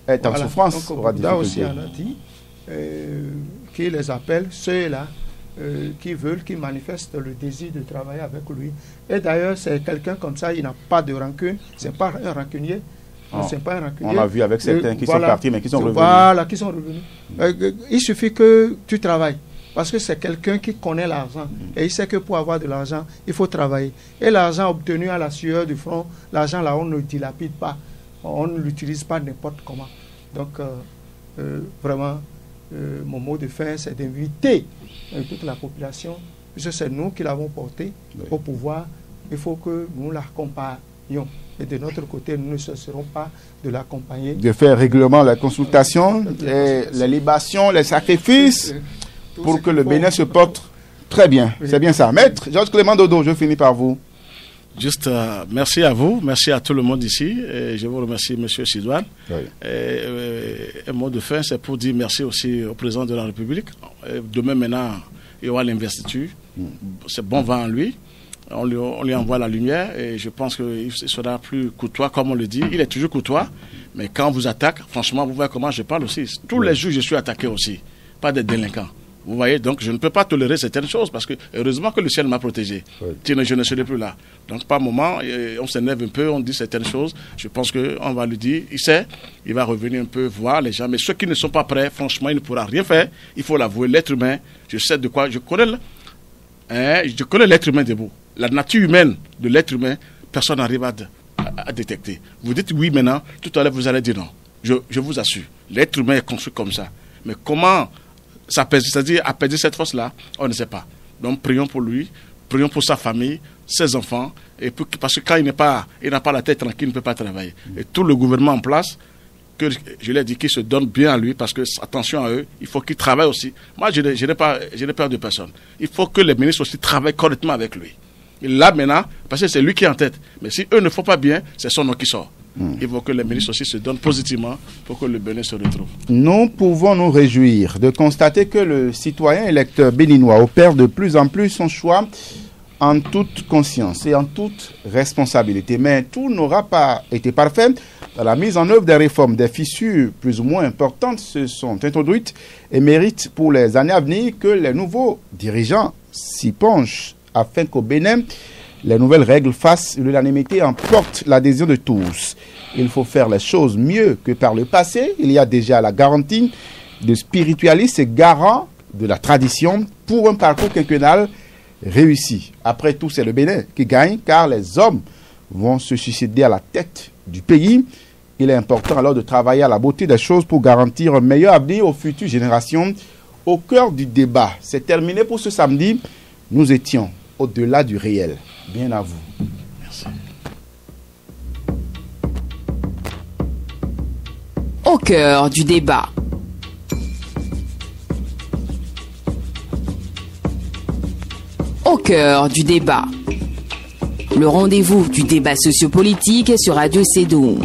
est en souffrance. Donc Bouddha aussi en a dit qu'il les appelle ceux-là qui veulent, qui manifestent le désir de travailler avec lui. Et d'ailleurs, c'est quelqu'un comme ça, il n'a pas de rancune, c'est pas un rancunier. C'est pas un rancunier. On l'a vu avec certains qui sont partis, mais qui sont revenus. Voilà, qui sont revenus. Il suffit que tu travailles. Parce que c'est quelqu'un qui connaît l'argent. Et il sait que pour avoir de l'argent, il faut travailler. Et l'argent obtenu à la sueur du front, l'argent là, on ne le dilapide pas. On ne l'utilise pas n'importe comment. Donc, vraiment, mon mot de fin, c'est d'inviter toute la population, puisque c'est nous qui l'avons porté au pouvoir. Il faut que nous l'accompagnions. Et de notre côté, nous ne cesserons pas de l'accompagner. De faire régulièrement la consultation, les libations, les sacrifices, pour que le Bénin se porte très bien. C'est bien ça. Maître Georges Clément Dodo, je finis par vous. Juste merci à vous, merci à tout le monde ici. Et je vous remercie, M. Sidouane. Oui. Un mot de fin, c'est pour dire merci aussi au président de la République. Demain, maintenant, il y aura l'investiture. C'est bon vent en lui. On lui envoie la lumière et je pense qu'il sera plus courtois, comme on le dit. Il est toujours courtois, mais quand on vous attaque, franchement, vous voyez comment je parle aussi. Tous les jours, je suis attaqué aussi, pas des délinquants. Vous voyez, donc je ne peux pas tolérer certaines choses parce que heureusement que le ciel m'a protégé. Sinon, je ne serai plus là. Donc, par moment, on s'énerve un peu, on dit certaines choses. Je pense qu'on va lui dire, il sait, il va revenir un peu voir les gens. Mais ceux qui ne sont pas prêts, franchement, il ne pourra rien faire. Il faut l'avouer, l'être humain, je sais de quoi, je connais l'être humain debout. La nature humaine de l'être humain, personne n'arrive à détecter. Vous dites oui maintenant, tout à l'heure vous allez dire non. Je vous assure, l'être humain est construit comme ça. Mais comment ça pèse, c'est-à-dire à perdre cette force-là, on ne sait pas. Donc prions pour lui, prions pour sa famille, ses enfants, et parce que quand il n'a pas la tête tranquille, il ne peut pas travailler. Et tout le gouvernement en place, que je l'ai dit, qu'il se donne bien à lui, parce que attention à eux, il faut qu'ils travaillent aussi. Moi, je n'ai peur de personne. Il faut que les ministres aussi travaillent correctement avec lui. Et là maintenant, parce que c'est lui qui est en tête. Mais si eux ne font pas bien, c'est son nom qui sort. Il faut que les ministres aussi se donnent positivement pour que le Bénin se retrouve. Nous pouvons nous réjouir de constater que le citoyen électeur béninois opère de plus en plus son choix en toute conscience et en toute responsabilité. Mais tout n'aura pas été parfait. Dans la mise en œuvre des réformes, des fissures plus ou moins importantes se sont introduites et méritent pour les années à venir que les nouveaux dirigeants s'y penchent afin qu'au Bénin, les nouvelles règles fassent l'unanimité, emportent l'adhésion de tous. Il faut faire les choses mieux que par le passé. Il y a déjà la garantie de spiritualistes et garants de la tradition pour un parcours quinquennal réussi. Après tout, c'est le Bénin qui gagne car les hommes vont se succéder à la tête du pays. Il est important alors de travailler à la beauté des choses pour garantir un meilleur avenir aux futures générations. Au cœur du débat, c'est terminé pour ce samedi. Nous étions au-delà du réel. Bien à vous. Merci. Au cœur du débat. Au cœur du débat. Le rendez-vous du débat sociopolitique sur Radio Cédou.